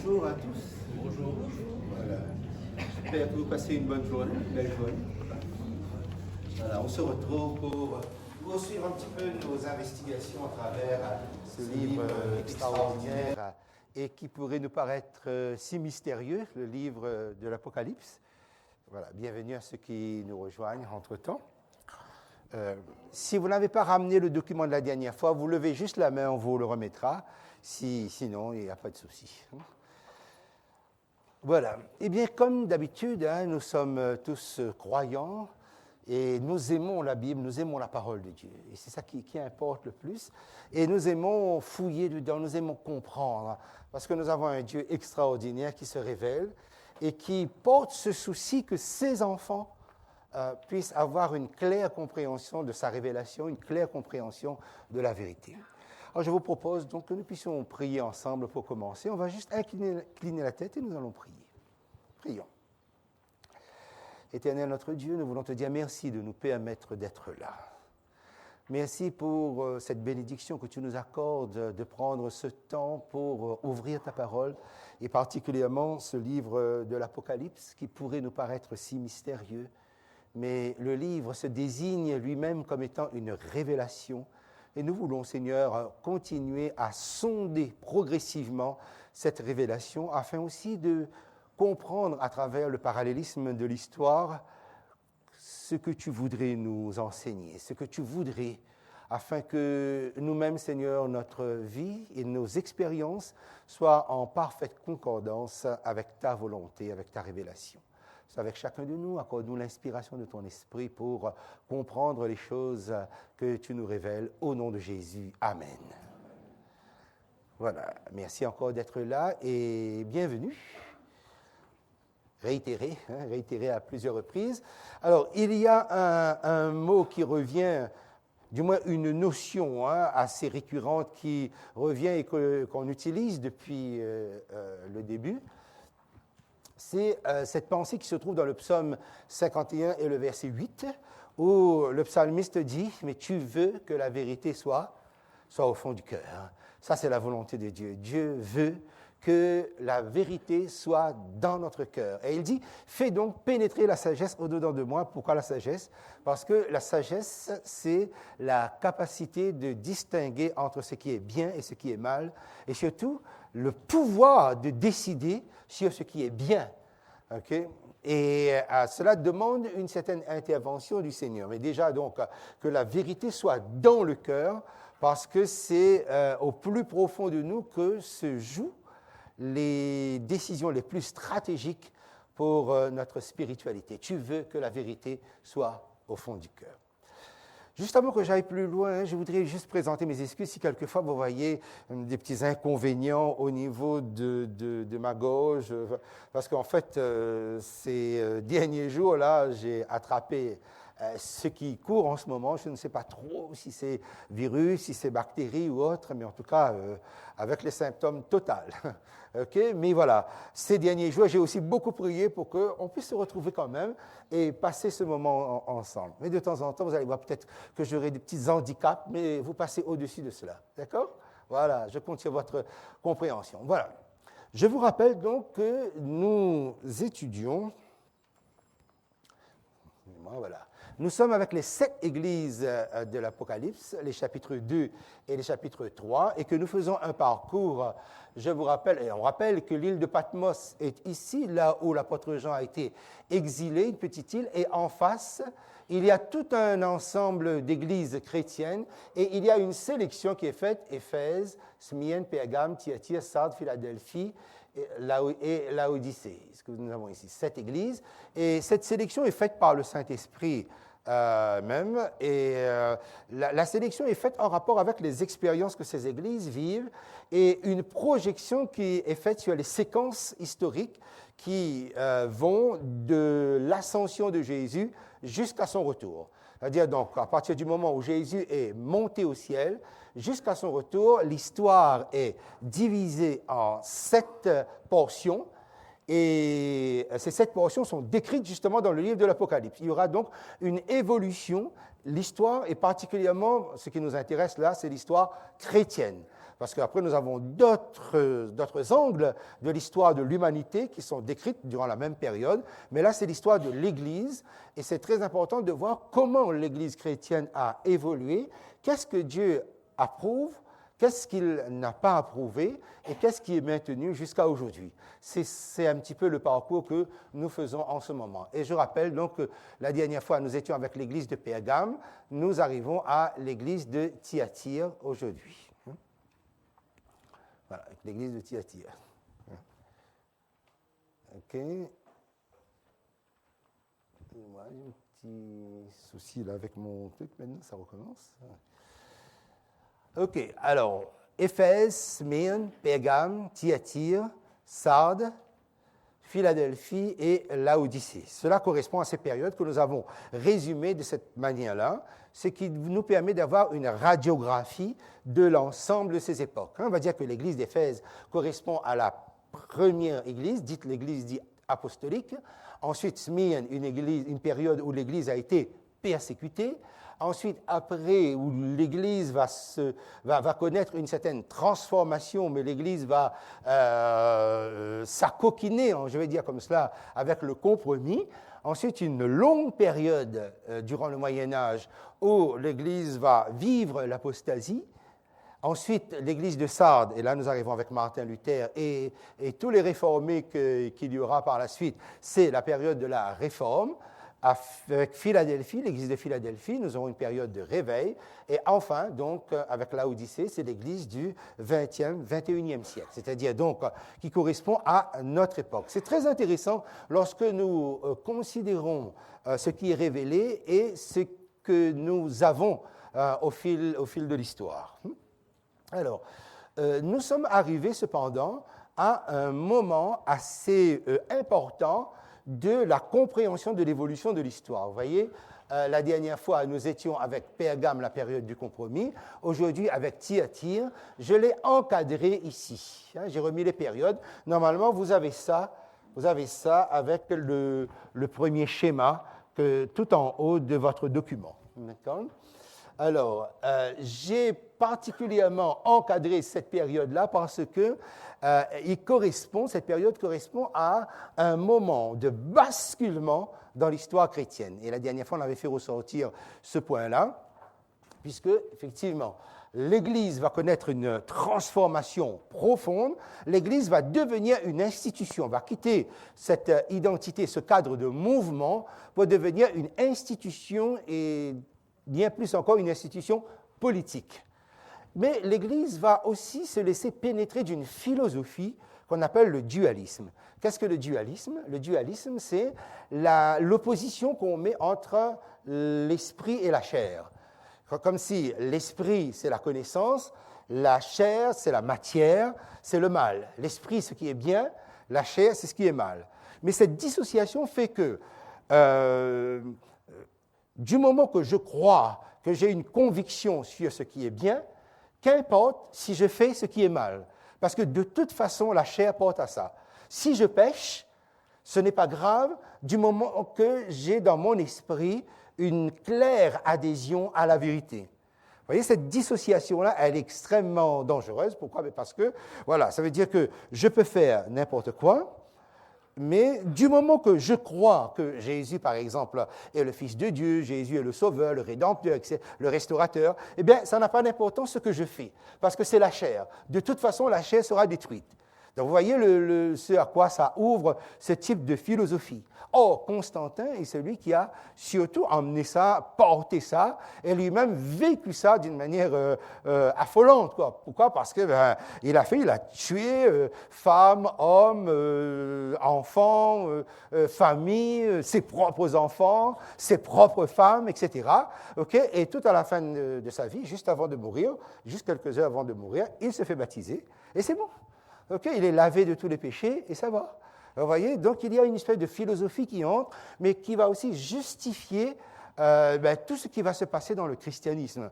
Bonjour à tous. Bonjour. Voilà. J'espère que vous passez une bonne journée, une belle journée. Voilà, on se retrouve pour poursuivre un petit peu nos investigations à travers ce livre extraordinaire et qui pourrait nous paraître si mystérieux, le livre de l'Apocalypse. Voilà, bienvenue à ceux qui nous rejoignent entre-temps. Si vous n'avez pas ramené le document de la dernière fois, vous levez juste la main, on vous le remettra. Sinon, il n'y a pas de souci. Voilà. Eh bien, comme d'habitude, nous sommes tous croyants et nous aimons la Bible, nous aimons la parole de Dieu. Et c'est ça qui importe le plus. Et nous aimons fouiller dedans, nous aimons comprendre, parce que nous avons un Dieu extraordinaire qui se révèle et qui porte ce souci que ses enfants puissent avoir une claire compréhension de sa révélation, une claire compréhension de la vérité. Alors, je vous propose donc que nous puissions prier ensemble pour commencer. On va juste incliner la tête et nous allons prier. Prions. Éternel notre Dieu, nous voulons te dire merci de nous permettre d'être là. Merci pour cette bénédiction que tu nous accordes de prendre ce temps pour ouvrir ta parole et particulièrement ce livre de l'Apocalypse qui pourrait nous paraître si mystérieux. Mais le livre se désigne lui-même comme étant une révélation. Et nous voulons, Seigneur, continuer à sonder progressivement cette révélation afin aussi de comprendre à travers le parallélisme de l'histoire ce que tu voudrais nous enseigner, ce que tu voudrais afin que nous-mêmes, Seigneur, notre vie et nos expériences soient en parfaite concordance avec ta volonté, avec ta révélation. C'est avec chacun de nous, accorde-nous l'inspiration de ton esprit pour comprendre les choses que tu nous révèles. Au nom de Jésus, Amen. Voilà, merci encore d'être là et bienvenue. Réitéré à plusieurs reprises. Alors, il y a un mot qui revient, du moins une notion assez récurrente qui revient et qu'on utilise depuis le début. C'est cette pensée qui se trouve dans le psaume 51 et le verset 8, où le psalmiste dit « Mais tu veux que la vérité soit au fond du cœur. » Ça, c'est la volonté de Dieu. Dieu veut que la vérité soit dans notre cœur. Et il dit « Fais donc pénétrer la sagesse au-dedans de moi. » Pourquoi la sagesse? Parce que la sagesse, c'est la capacité de distinguer entre ce qui est bien et ce qui est mal, et surtout, le pouvoir de décider sur ce qui est bien. Okay? Et cela demande une certaine intervention du Seigneur. Mais déjà, donc, que la vérité soit dans le cœur, parce que c'est au plus profond de nous que se jouent les décisions les plus stratégiques pour notre spiritualité. Tu veux que la vérité soit au fond du cœur. Juste avant que j'aille plus loin, je voudrais juste présenter mes excuses si quelquefois vous voyez des petits inconvénients au niveau de ma gorge, parce qu'en fait, ces derniers jours-là, j'ai attrapé ce qui court en ce moment. Je ne sais pas trop si c'est virus, si c'est bactéries ou autre, mais en tout cas, avec les symptômes totaux. Okay? Mais voilà, ces derniers jours, j'ai aussi beaucoup prié pour qu'on puisse se retrouver quand même et passer ce moment ensemble. Mais de temps en temps, vous allez voir peut-être que j'aurai des petits handicaps, mais vous passez au-dessus de cela. D'accord? Voilà, je compte sur votre compréhension. Voilà. Je vous rappelle donc que nous étudions... Voilà. Nous sommes avec les 7 églises de l'Apocalypse, les chapitres 2 et les chapitres 3, et que nous faisons un parcours. Je vous rappelle, et on rappelle que l'île de Patmos est ici, là où l'apôtre Jean a été exilé, une petite île, et en face, il y a tout un ensemble d'églises chrétiennes, et il y a une sélection qui est faite, Éphèse, Smyrne, Pergame, Thyatire, Sardes, Philadelphie, et Laodicée, ce que nous avons ici, 7 églises. Et cette sélection est faite par le Saint-Esprit même. Et la sélection est faite en rapport avec les expériences que ces églises vivent et une projection qui est faite sur les séquences historiques qui vont de l'ascension de Jésus jusqu'à son retour. C'est-à-dire, donc, à partir du moment où Jésus est monté au ciel, jusqu'à son retour, l'histoire est divisée en 7 portions. Et ces 7 portions sont décrites justement dans le livre de l'Apocalypse. Il y aura donc une évolution l'histoire, et particulièrement ce qui nous intéresse là, c'est l'histoire chrétienne. Parce qu'après, nous avons d'autres angles de l'histoire de l'humanité qui sont décrites durant la même période. Mais là, c'est l'histoire de l'Église. Et c'est très important de voir comment l'Église chrétienne a évolué, qu'est-ce que Dieu approuve, qu'est-ce qu'il n'a pas approuvé et qu'est-ce qui est maintenu jusqu'à aujourd'hui. C'est un petit peu le parcours que nous faisons en ce moment. Et je rappelle donc que la dernière fois, nous étions avec l'église de Pergame, nous arrivons à l'église de Thyatire aujourd'hui. Voilà, avec l'église de Thyatire. OK. Moi, j'ai un petit souci là avec mon truc maintenant, ça recommence. OK, alors, Éphèse, Smyrne, Pergame, Thyatire, Sardes, Philadelphie et Laodicée. Cela correspond à ces périodes que nous avons résumées de cette manière-là, ce qui nous permet d'avoir une radiographie de l'ensemble de ces époques. On va dire que l'église d'Éphèse correspond à la première église, dite l'église dite apostolique. Ensuite, Smyrne, une période où l'église a été persécutée. Ensuite, après, où l'Église va connaître une certaine transformation, mais l'Église va s'acoquiner, je vais dire comme cela, avec le compromis. Ensuite, une longue période durant le Moyen-Âge où l'Église va vivre l'apostasie. Ensuite, l'Église de Sardes, et là nous arrivons avec Martin Luther, et tous les réformés qu'il y aura par la suite, c'est la période de la Réforme. Avec Philadelphie, l'église de Philadelphie, nous aurons une période de réveil. Et enfin, donc, avec Laodicée, c'est l'église du 21e siècle, c'est-à-dire donc qui correspond à notre époque. C'est très intéressant lorsque nous considérons ce qui est révélé et ce que nous avons au fil de l'histoire. Alors, nous sommes arrivés cependant à un moment assez important de la compréhension de l'évolution de l'histoire. Vous voyez, la dernière fois, nous étions avec Pergame, la période du compromis. Aujourd'hui, avec Thyatire, je l'ai encadré ici. J'ai remis les périodes. Normalement, vous avez ça avec le premier schéma tout en haut de votre document. D'accord ? Alors, j'ai particulièrement encadré cette période-là parce que cette période correspond à un moment de basculement dans l'histoire chrétienne. Et la dernière fois, on avait fait ressortir ce point-là, puisque, effectivement, l'Église va connaître une transformation profonde. L'Église va devenir une institution, va quitter cette identité, ce cadre de mouvement, pour devenir une institution et bien plus encore une institution politique. Mais l'Église va aussi se laisser pénétrer d'une philosophie qu'on appelle le dualisme. Qu'est-ce que le dualisme ? Le dualisme, c'est l'opposition qu'on met entre l'esprit et la chair. Comme si l'esprit, c'est la connaissance, la chair, c'est la matière, c'est le mal. L'esprit, ce qui est bien, la chair, c'est ce qui est mal. Mais cette dissociation fait que du moment que je crois, que j'ai une conviction sur ce qui est bien, qu'importe si je fais ce qui est mal. Parce que de toute façon, la chair porte à ça. Si je pêche, ce n'est pas grave du moment que j'ai dans mon esprit une claire adhésion à la vérité. Vous voyez, cette dissociation-là, elle est extrêmement dangereuse. Pourquoi ? Parce que, voilà, ça veut dire que je peux faire n'importe quoi, mais du moment que je crois que Jésus, par exemple, est le Fils de Dieu, Jésus est le Sauveur, le Rédempteur, le Restaurateur, eh bien, ça n'a pas d'importance ce que je fais, parce que c'est la chair. De toute façon, la chair sera détruite. Donc, vous voyez ce à quoi ça ouvre ce type de philosophie. Or, Constantin est celui qui a surtout emmené ça, porté ça, et lui-même vécu ça d'une manière affolante, quoi. Pourquoi ? Parce que il a tué femmes, hommes, enfants, famille, ses propres enfants, ses propres femmes, etc. Okay ? Et tout à la fin de sa vie, juste avant de mourir, juste quelques heures avant de mourir, il se fait baptiser, et c'est bon. Okay, il est lavé de tous les péchés et ça va. Vous voyez, donc il y a une espèce de philosophie qui entre, mais qui va aussi justifier tout ce qui va se passer dans le christianisme.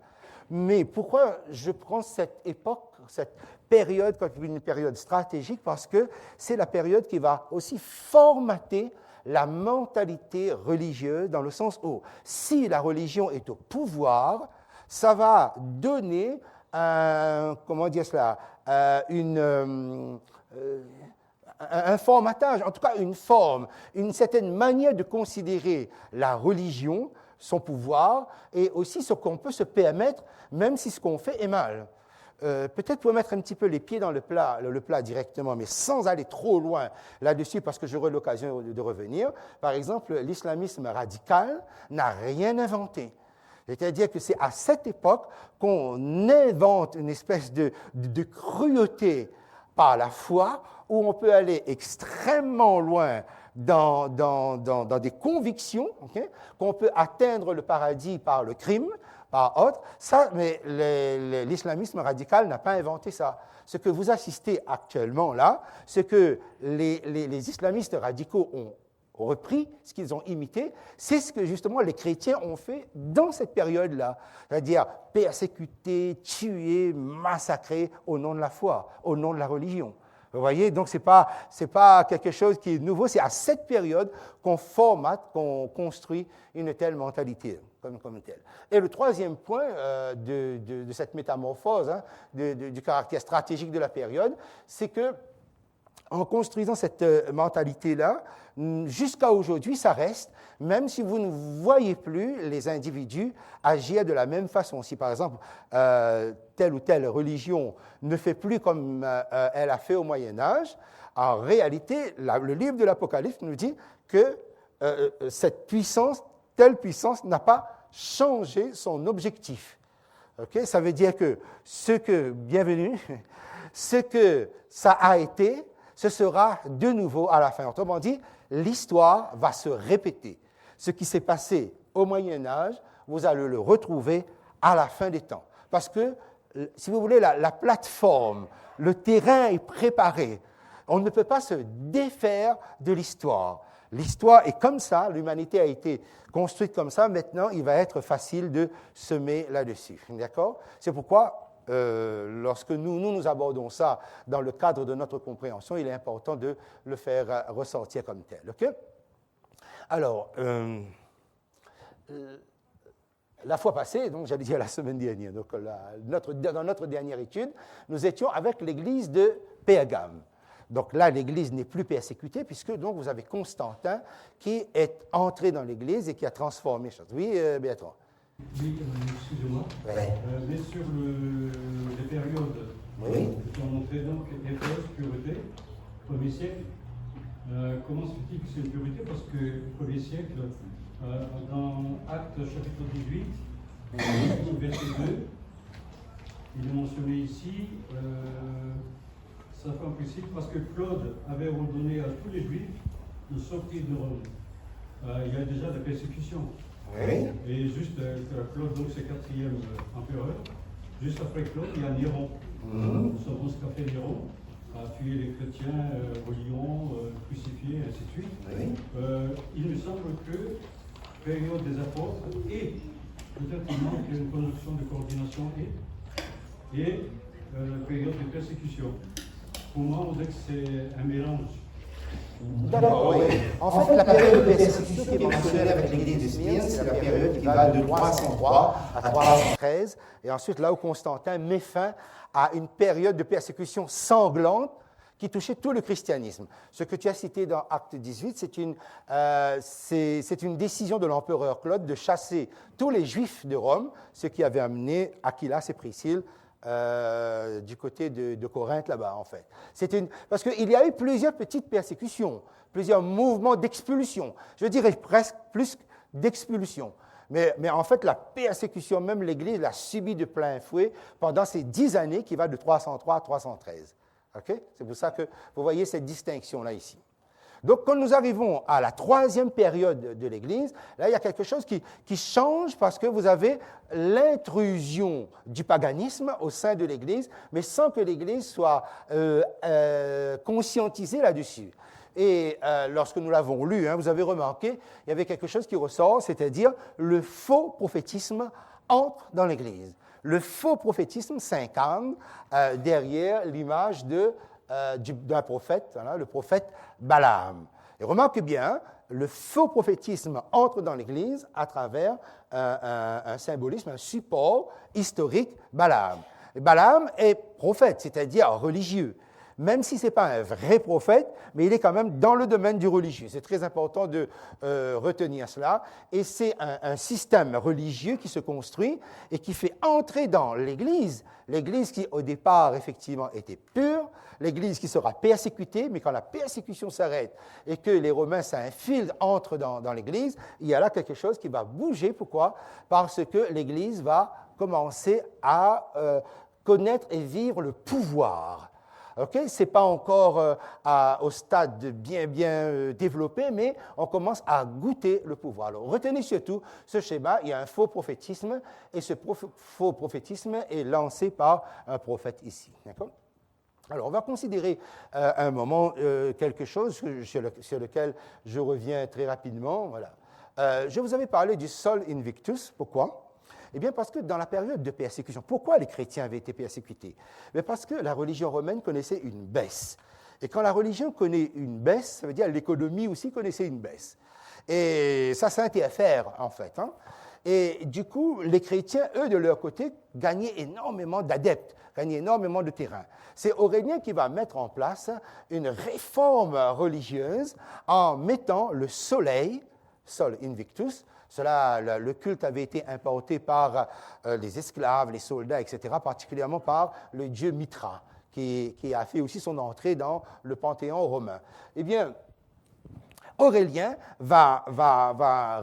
Mais pourquoi je prends cette époque, cette période comme une période stratégique ? Parce que c'est la période qui va aussi formater la mentalité religieuse dans le sens où si la religion est au pouvoir, ça va donner comment dire cela, un formatage, en tout cas une forme, une certaine manière de considérer la religion, son pouvoir, et aussi ce qu'on peut se permettre, même si ce qu'on fait est mal. Peut-être pour mettre un petit peu les pieds dans le plat directement, mais sans aller trop loin là-dessus, parce que j'aurai l'occasion de revenir. Par exemple, l'islamisme radical n'a rien inventé. C'est-à-dire que c'est à cette époque qu'on invente une espèce de cruauté par la foi, où on peut aller extrêmement loin dans des convictions, okay, qu'on peut atteindre le paradis par le crime, par autre. Ça, mais l'islamisme radical n'a pas inventé ça. Ce que vous assistez actuellement là, c'est que les islamistes radicaux ont repris, ce qu'ils ont imité, c'est ce que justement les chrétiens ont fait dans cette période-là, c'est-à-dire persécuter, tuer, massacrer au nom de la foi, au nom de la religion. Vous voyez, donc ce n'est pas quelque chose qui est nouveau, c'est à cette période qu'on formate, qu'on construit une telle mentalité comme telle. Et le troisième point de cette métamorphose, hein, du caractère stratégique de la période, c'est que en construisant cette mentalité-là, jusqu'à aujourd'hui, ça reste, même si vous ne voyez plus les individus agir de la même façon. Si, par exemple, telle ou telle religion ne fait plus comme elle a fait au Moyen-Âge, en réalité, le livre de l'Apocalypse nous dit que cette puissance, telle puissance, n'a pas changé son objectif. Okay? Ça veut dire que bienvenue, ce que ça a été, ce sera de nouveau à la fin. Autrement dit, l'histoire va se répéter. Ce qui s'est passé au Moyen Âge, vous allez le retrouver à la fin des temps. Parce que, si vous voulez, la plateforme, le terrain est préparé. On ne peut pas se défaire de l'histoire. L'histoire est comme ça, l'humanité a été construite comme ça, maintenant il va être facile de semer là-dessus. D'accord? C'est pourquoi lorsque nous abordons ça dans le cadre de notre compréhension, il est important de le faire ressortir comme tel. Okay? Alors, la fois passée, donc j'allais dire la semaine dernière, donc dans notre dernière étude, nous étions avec l'église de Pergame. Donc là, l'Église n'est plus persécutée, puisque donc, vous avez Constantin qui est entré dans l'Église et qui a transformé les choses. Oui, Béatrice? Oui, excusez-moi. Ouais. Mais sur les périodes qui ont montré donc Éphèse, pureté, 1er siècle, comment se fait-il que c'est une pureté? Parce que 1er siècle, dans Actes chapitre 18, verset 2, il est mentionné ici, ça fait implicite parce que Claude avait ordonné à tous les Juifs de sortir de Rome. Il y a déjà des persécutions. Oui. Et juste, Claude, donc c'est 4e empereur. Juste après Claude, il y a Néron. Nous savons ce qu'a fait Néron, a tué les chrétiens au Lyon, crucifiés, ainsi de suite. Oui. Il me semble que période des apôtres et peut-être il manque une conjonction de coordination et période de persécution. Pour moi, on dirait que c'est un mélange. D'accord, oui. En fait, la période de persécution qui est mentionnée avec l'église de Smyrne, c'est la période qui va de 303 à 313. Et ensuite, là où Constantin met fin à une période de persécution sanglante qui touchait tout le christianisme. Ce que tu as cité dans Acte 18, c'est une décision de l'empereur Claude de chasser tous les Juifs de Rome, ce qui avait amené Aquilas et Priscille du côté de Corinthe, là-bas, en fait. Parce qu'il y a eu plusieurs petites persécutions, plusieurs mouvements d'expulsion. Je dirais presque plus d'expulsion. Mais en fait, la persécution, même l'Église l'a subie de plein fouet pendant ces 10 années qui va de 303 à 313. Okay? C'est pour ça que vous voyez cette distinction-là ici. Donc, quand nous arrivons à la troisième période de l'Église, là, il y a quelque chose qui change parce que vous avez l'intrusion du paganisme au sein de l'Église, mais sans que l'Église soit conscientisée là-dessus. Et lorsque nous l'avons lu, vous avez remarqué, il y avait quelque chose qui ressort, c'est-à-dire le faux prophétisme entre dans l'Église. Le faux prophétisme s'incarne derrière l'image d'un prophète, le prophète Balaam. Et remarquez bien, le faux prophétisme entre dans l'Église à travers un symbolisme, un support historique, Balaam. Et Balaam est prophète, c'est-à-dire religieux. Même si ce n'est pas un vrai prophète, mais il est quand même dans le domaine du religieux. C'est très important de retenir cela. Et c'est un système religieux qui se construit et qui fait entrer dans l'Église qui au départ effectivement était pure, l'Église qui sera persécutée, mais quand la persécution s'arrête et que les Romains s'infiltrent, entrent dans l'Église, il y a là quelque chose qui va bouger. Pourquoi? Parce que l'Église va commencer à connaître et vivre le pouvoir. Okay? Ce n'est pas encore au stade bien développé, mais on commence à goûter le pouvoir. Alors, retenez surtout ce schéma, il y a un faux prophétisme, et ce faux prophétisme est lancé par un prophète ici. D'accord? Alors, on va considérer un moment quelque chose sur lequel je reviens très rapidement. Voilà. Je vous avais parlé du Sol Invictus. Pourquoi? Eh bien, parce que dans la période de persécution, pourquoi les chrétiens avaient été persécutés? Mais parce que la religion romaine connaissait une baisse. Et quand la religion connaît une baisse, ça veut dire que l'économie aussi connaissait une baisse. Et ça interfère, en fait. Hein? Et du coup, les chrétiens, eux, de leur côté, gagnaient énormément d'adeptes, gagnaient énormément de terrain. C'est Aurélien qui va mettre en place une réforme religieuse en mettant le soleil, Sol Invictus. Le culte avait été importé par les esclaves, les soldats, etc., particulièrement par le dieu Mitra, qui a fait aussi son entrée dans le panthéon romain. Eh bien, Aurélien va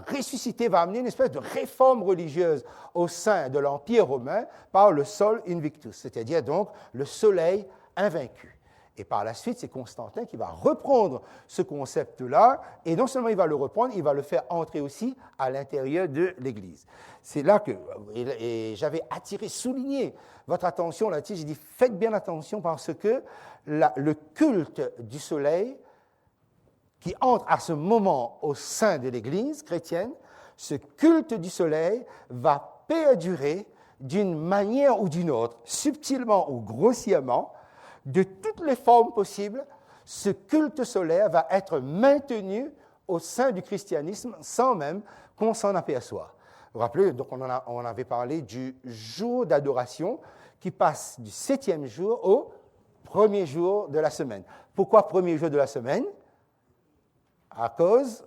ressusciter, va amener une espèce de réforme religieuse au sein de l'Empire romain par le Sol Invictus, c'est-à-dire donc le soleil invaincu. Et par la suite, c'est Constantin qui va reprendre ce concept-là, et non seulement il va le reprendre, il va le faire entrer aussi à l'intérieur de l'Église. C'est là que, et j'avais souligné votre attention là-dessus, j'ai dit, faites bien attention parce que le culte du soleil qui entre à ce moment au sein de l'Église chrétienne, ce culte du soleil va perdurer d'une manière ou d'une autre, subtilement ou grossièrement, de toutes les formes possibles, ce culte solaire va être maintenu au sein du christianisme sans même qu'on s'en aperçoive. Vous vous rappelez, donc on avait parlé du jour d'adoration qui passe du 7e jour au premier jour de la semaine. Pourquoi premier jour de la semaine? À cause,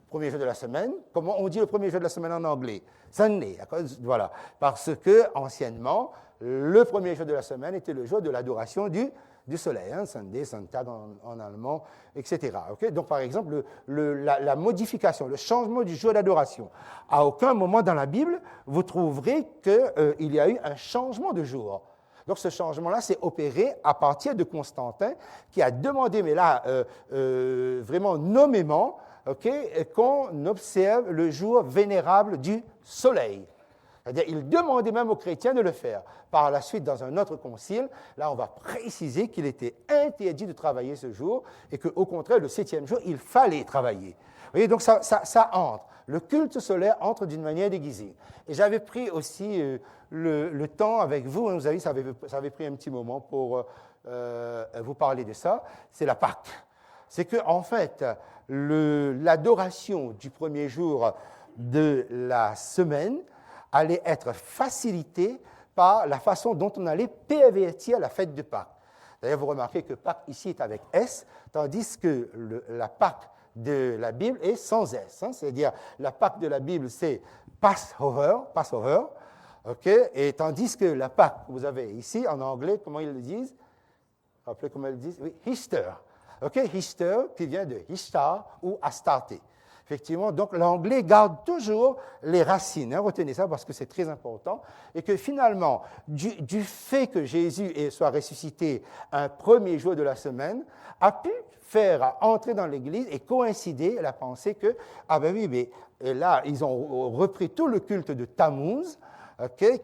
premier jour de la semaine, comment on dit le premier jour de la semaine en anglais? Sunday, voilà. Parce que, anciennement, le premier jour de la semaine était le jour de l'adoration du soleil, hein, Sunday, Sonntag en allemand, etc. Okay? Donc, par exemple, la modification, le changement du jour d'adoration. À aucun moment dans la Bible, vous trouverez qu'il y a eu un changement de jour. Donc, ce changement-là s'est opéré à partir de Constantin, qui a demandé, mais là, vraiment nommément, qu'on observe le jour vénérable du soleil. C'est-à-dire, il demandait même aux chrétiens de le faire. Par la suite, dans un autre concile, là, on va préciser qu'il était interdit de travailler ce jour et qu'au contraire, le 7e jour, il fallait travailler. Vous voyez, donc ça entre. Le culte solaire entre d'une manière déguisée. Et j'avais pris aussi le temps avec vous, hein, vous avez vu, ça avait pris un petit moment pour vous parler de ça, c'est la Pâque. C'est qu'en fait, l'adoration du premier jour de la semaine allait être facilitée par la façon dont on allait pervertir la fête de Pâques. D'ailleurs, vous remarquez que Pâques ici est avec S, tandis que la Pâque de la Bible est sans S. Hein, c'est-à-dire, la Pâque de la Bible, c'est Passover, okay, et tandis que la Pâque, vous avez ici, en anglais, comment ils le disent? Rappelez comment ils le disent? Oui, Easter. Okay, Easter, qui vient de Ishtar ou Astarte. Effectivement, donc l'anglais garde toujours les racines. Hein, retenez ça parce que c'est très important. Et que finalement, du fait que Jésus soit ressuscité un premier jour de la semaine, a pu faire entrer dans l'Église et coïncider la pensée que, ah ben oui, mais et là, ils ont repris tout le culte de Tammuz,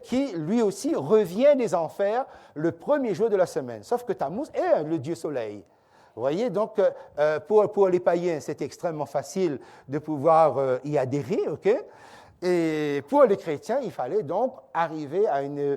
qui lui aussi revient des enfers le premier jour de la semaine. Sauf que Tammuz est le dieu soleil. Vous voyez, donc, pour les païens, c'est extrêmement facile de pouvoir y adhérer, OK? Et pour les chrétiens, il fallait donc arriver à une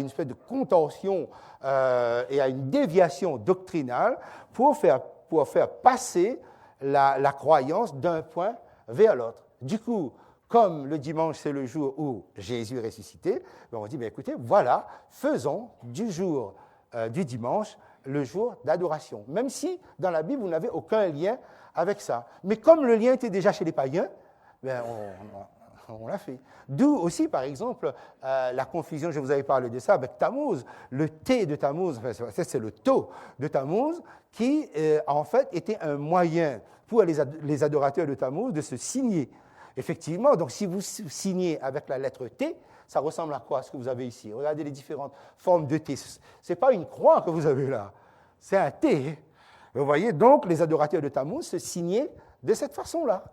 espèce de contorsion et à une déviation doctrinale pour faire passer la croyance d'un point vers l'autre. Du coup, comme le dimanche, c'est le jour où Jésus est ressuscité, on dit, écoutez, voilà, faisons du jour du dimanche le jour d'adoration. Même si, dans la Bible, vous n'avez aucun lien avec ça. Mais comme le lien était déjà chez les païens, on l'a fait. D'où aussi, par exemple, la confusion, je vous avais parlé de ça, avec Tammuz. Le thé de Tammuz, c'est le tau de Tammuz, qui, en fait, était un moyen pour les adorateurs de Tammuz de se signer. Effectivement, donc si vous signez avec la lettre T, ça ressemble à quoi, ce que vous avez ici? Regardez les différentes formes de T. Ce n'est pas une croix que vous avez là, c'est un T. Vous voyez, donc les adorateurs de Tammuz se signaient de cette façon-là.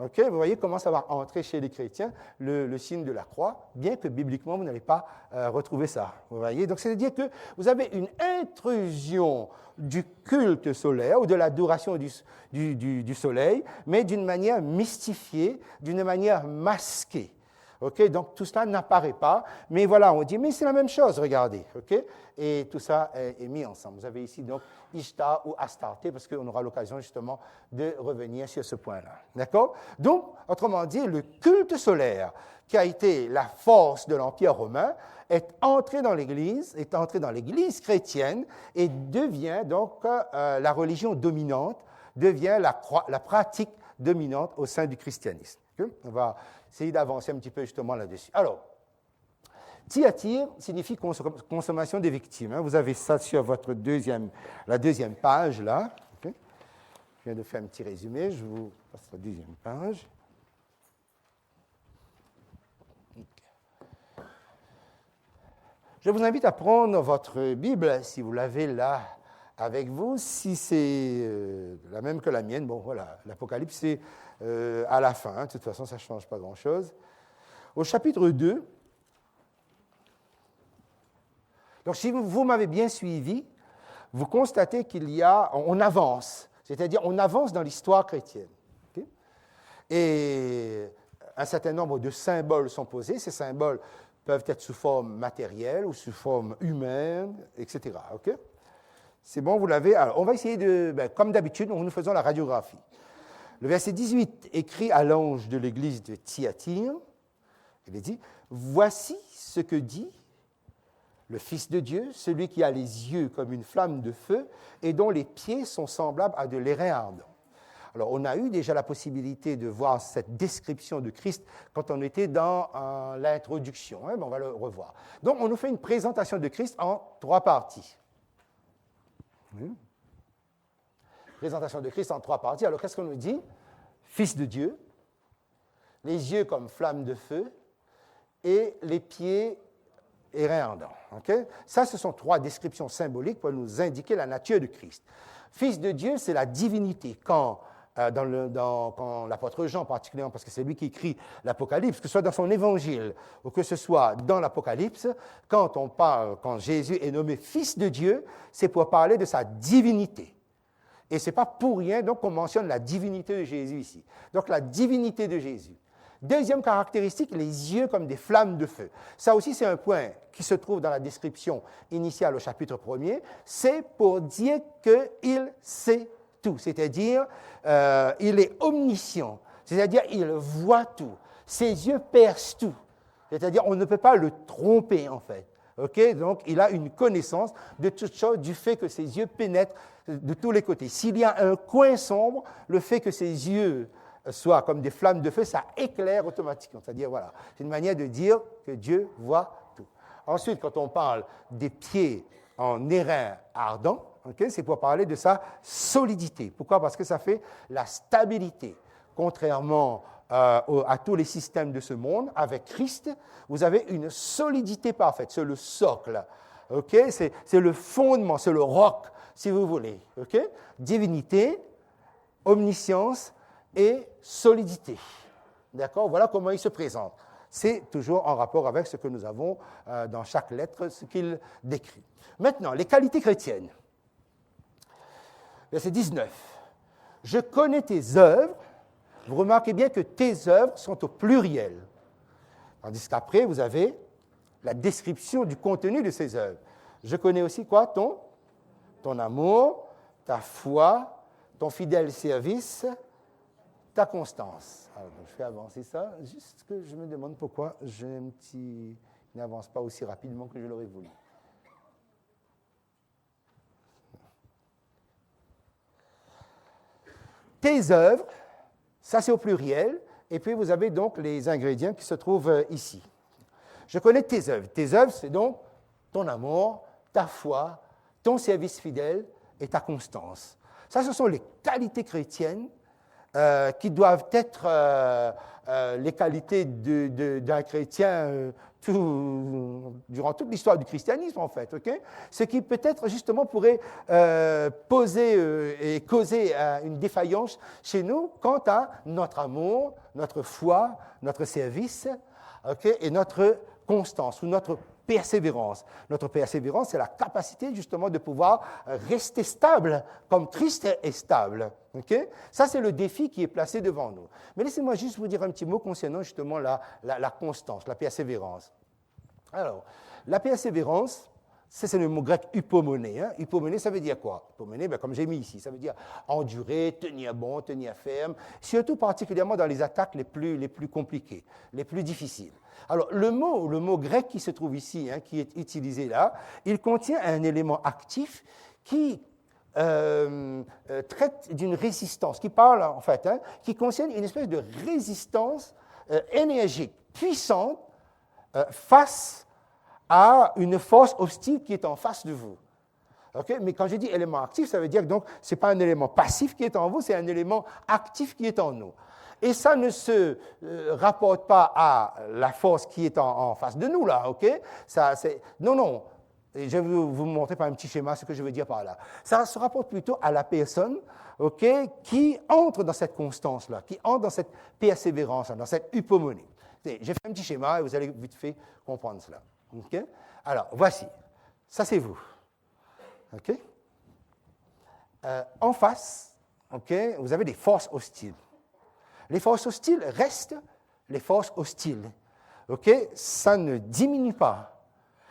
Okay? Vous voyez comment ça va entrer chez les chrétiens, le signe de la croix, bien que bibliquement, vous n'allez pas retrouver ça. Vous voyez? Donc, c'est-à-dire que vous avez une intrusion du culte solaire ou de l'adoration du soleil, mais d'une manière mystifiée, d'une manière masquée. Okay? Donc, tout cela n'apparaît pas, mais voilà, on dit, mais c'est la même chose, regardez. Okay? Et tout ça est mis ensemble. Vous avez ici, donc, Ishtar ou Astarté, parce qu'on aura l'occasion, justement, de revenir sur ce point-là. D'accord? Donc, autrement dit, le culte solaire, qui a été la force de l'Empire romain, est entré dans l'Église chrétienne et devient, donc, la religion dominante, devient la pratique dominante au sein du christianisme. Okay? On va essayer d'avancer un petit peu justement là-dessus. Alors, Thyatire signifie consommation des victimes. Vous avez ça sur la deuxième page, là. Okay? Je viens de faire un petit résumé, je vous passe la deuxième page. Okay. Je vous invite à prendre votre Bible, si vous l'avez là avec vous, si c'est la même que la mienne. Bon, voilà, l'Apocalypse, c'est à la fin. De toute façon, ça ne change pas grand-chose. Au chapitre 2, donc si vous m'avez bien suivi, vous constatez on avance, c'est-à-dire on avance dans l'histoire chrétienne. Okay? Et un certain nombre de symboles sont posés. Ces symboles peuvent être sous forme matérielle ou sous forme humaine, etc. Okay? C'est bon, vous l'avez. Alors, on va essayer comme d'habitude, nous faisons la radiographie. Le verset 18 écrit à l'ange de l'église de Thyatire, il est dit, « Voici ce que dit le Fils de Dieu, celui qui a les yeux comme une flamme de feu et dont les pieds sont semblables à de l'airain ardent. » Alors, on a eu déjà la possibilité de voir cette description de Christ quand on était dans l'introduction. Mais on va le revoir. Donc, on nous fait une présentation de Christ en 3 parties. Présentation de Christ en 3 parties. Alors, qu'est-ce qu'on nous dit? Fils de Dieu, les yeux comme flamme de feu et les pieds airain ardent. Okay? Ça, ce sont 3 descriptions symboliques pour nous indiquer la nature de Christ. Fils de Dieu, c'est la divinité. Quand l'apôtre Jean, particulièrement, parce que c'est lui qui écrit l'Apocalypse, que ce soit dans son évangile ou que ce soit dans l'Apocalypse, quand Jésus est nommé Fils de Dieu, c'est pour parler de sa divinité. Et ce n'est pas pour rien donc qu'on mentionne la divinité de Jésus ici. Donc la divinité de Jésus. Deuxième caractéristique, les yeux comme des flammes de feu. Ça aussi, c'est un point qui se trouve dans la description initiale au chapitre 1er. C'est pour dire qu'il sait tout, c'est-à-dire il est omniscient, c'est-à-dire il voit tout. Ses yeux percent tout, c'est-à-dire on ne peut pas le tromper en fait. Okay? Donc il a une connaissance de toutes choses du fait que ses yeux pénètrent de tous les côtés. S'il y a un coin sombre, le fait que ses yeux soient comme des flammes de feu, ça éclaire automatiquement. C'est-à-dire, voilà, c'est une manière de dire que Dieu voit tout. Ensuite, quand on parle des pieds en airain ardent, okay, c'est pour parler de sa solidité. Pourquoi? Parce que ça fait la stabilité. Contrairement à tous les systèmes de ce monde, avec Christ, vous avez une solidité parfaite. C'est le socle. Okay? C'est le fondement, c'est le roc, si vous voulez. Okay? Divinité, omniscience et solidité. D'accord? Voilà comment il se présente. C'est toujours en rapport avec ce que nous avons dans chaque lettre, ce qu'il décrit. Maintenant, les qualités chrétiennes. Verset 19. « Je connais tes œuvres. » Vous remarquez bien que tes œuvres sont au pluriel. Tandis qu'après, vous avez la description du contenu de ces œuvres. Je connais aussi quoi? Ton amour, ta foi, ton fidèle service, ta constance. Alors, je fais avancer ça, juste que je me demande pourquoi il n'avance pas aussi rapidement que je l'aurais voulu. Tes œuvres, ça c'est au pluriel, et puis vous avez donc les ingrédients qui se trouvent ici. Je connais tes œuvres. Tes œuvres, c'est donc ton amour, ta foi, ton service fidèle et ta constance. Ça, ce sont les qualités chrétiennes qui doivent être les qualités d'un chrétien durant toute l'histoire du christianisme, en fait. Okay? Ce qui peut-être, justement, pourrait poser et causer une défaillance chez nous quant à notre amour, notre foi, notre service, okay? Et notre constance ou notre persévérance. Notre persévérance, c'est la capacité justement de pouvoir rester stable comme Christ est stable. Okay? Ça, c'est le défi qui est placé devant nous. Mais laissez-moi juste vous dire un petit mot concernant justement la constance, la persévérance. Alors, la persévérance, c'est le mot grec hypomoné. Hein? Hypomoné, ça veut dire quoi? Hypomoné, comme j'ai mis ici, ça veut dire endurer, tenir bon, tenir ferme, surtout particulièrement dans les attaques les plus compliquées, les plus difficiles. Alors, le mot grec qui se trouve ici, hein, qui est utilisé là, il contient un élément actif qui traite d'une résistance, qui parle en fait, hein, qui concerne une espèce de résistance énergique, puissante, face à une force hostile qui est en face de vous. Okay? Mais quand je dis élément actif, ça veut dire que ce n'est pas un élément passif qui est en vous, c'est un élément actif qui est en nous. Et ça ne se rapporte pas à la force qui est en face de nous, là, OK? Non. Et je vais vous montrer par un petit schéma ce que je veux dire par là. Ça se rapporte plutôt à la personne, OK, qui entre dans cette constance-là, qui entre dans cette persévérance, dans cette hypomonie. J'ai fait un petit schéma et vous allez vite fait comprendre cela. OK? Alors, voici. Ça, c'est vous. OK? En face, OK, vous avez des forces hostiles. Les forces hostiles restent les forces hostiles. OK? Ça ne diminue pas.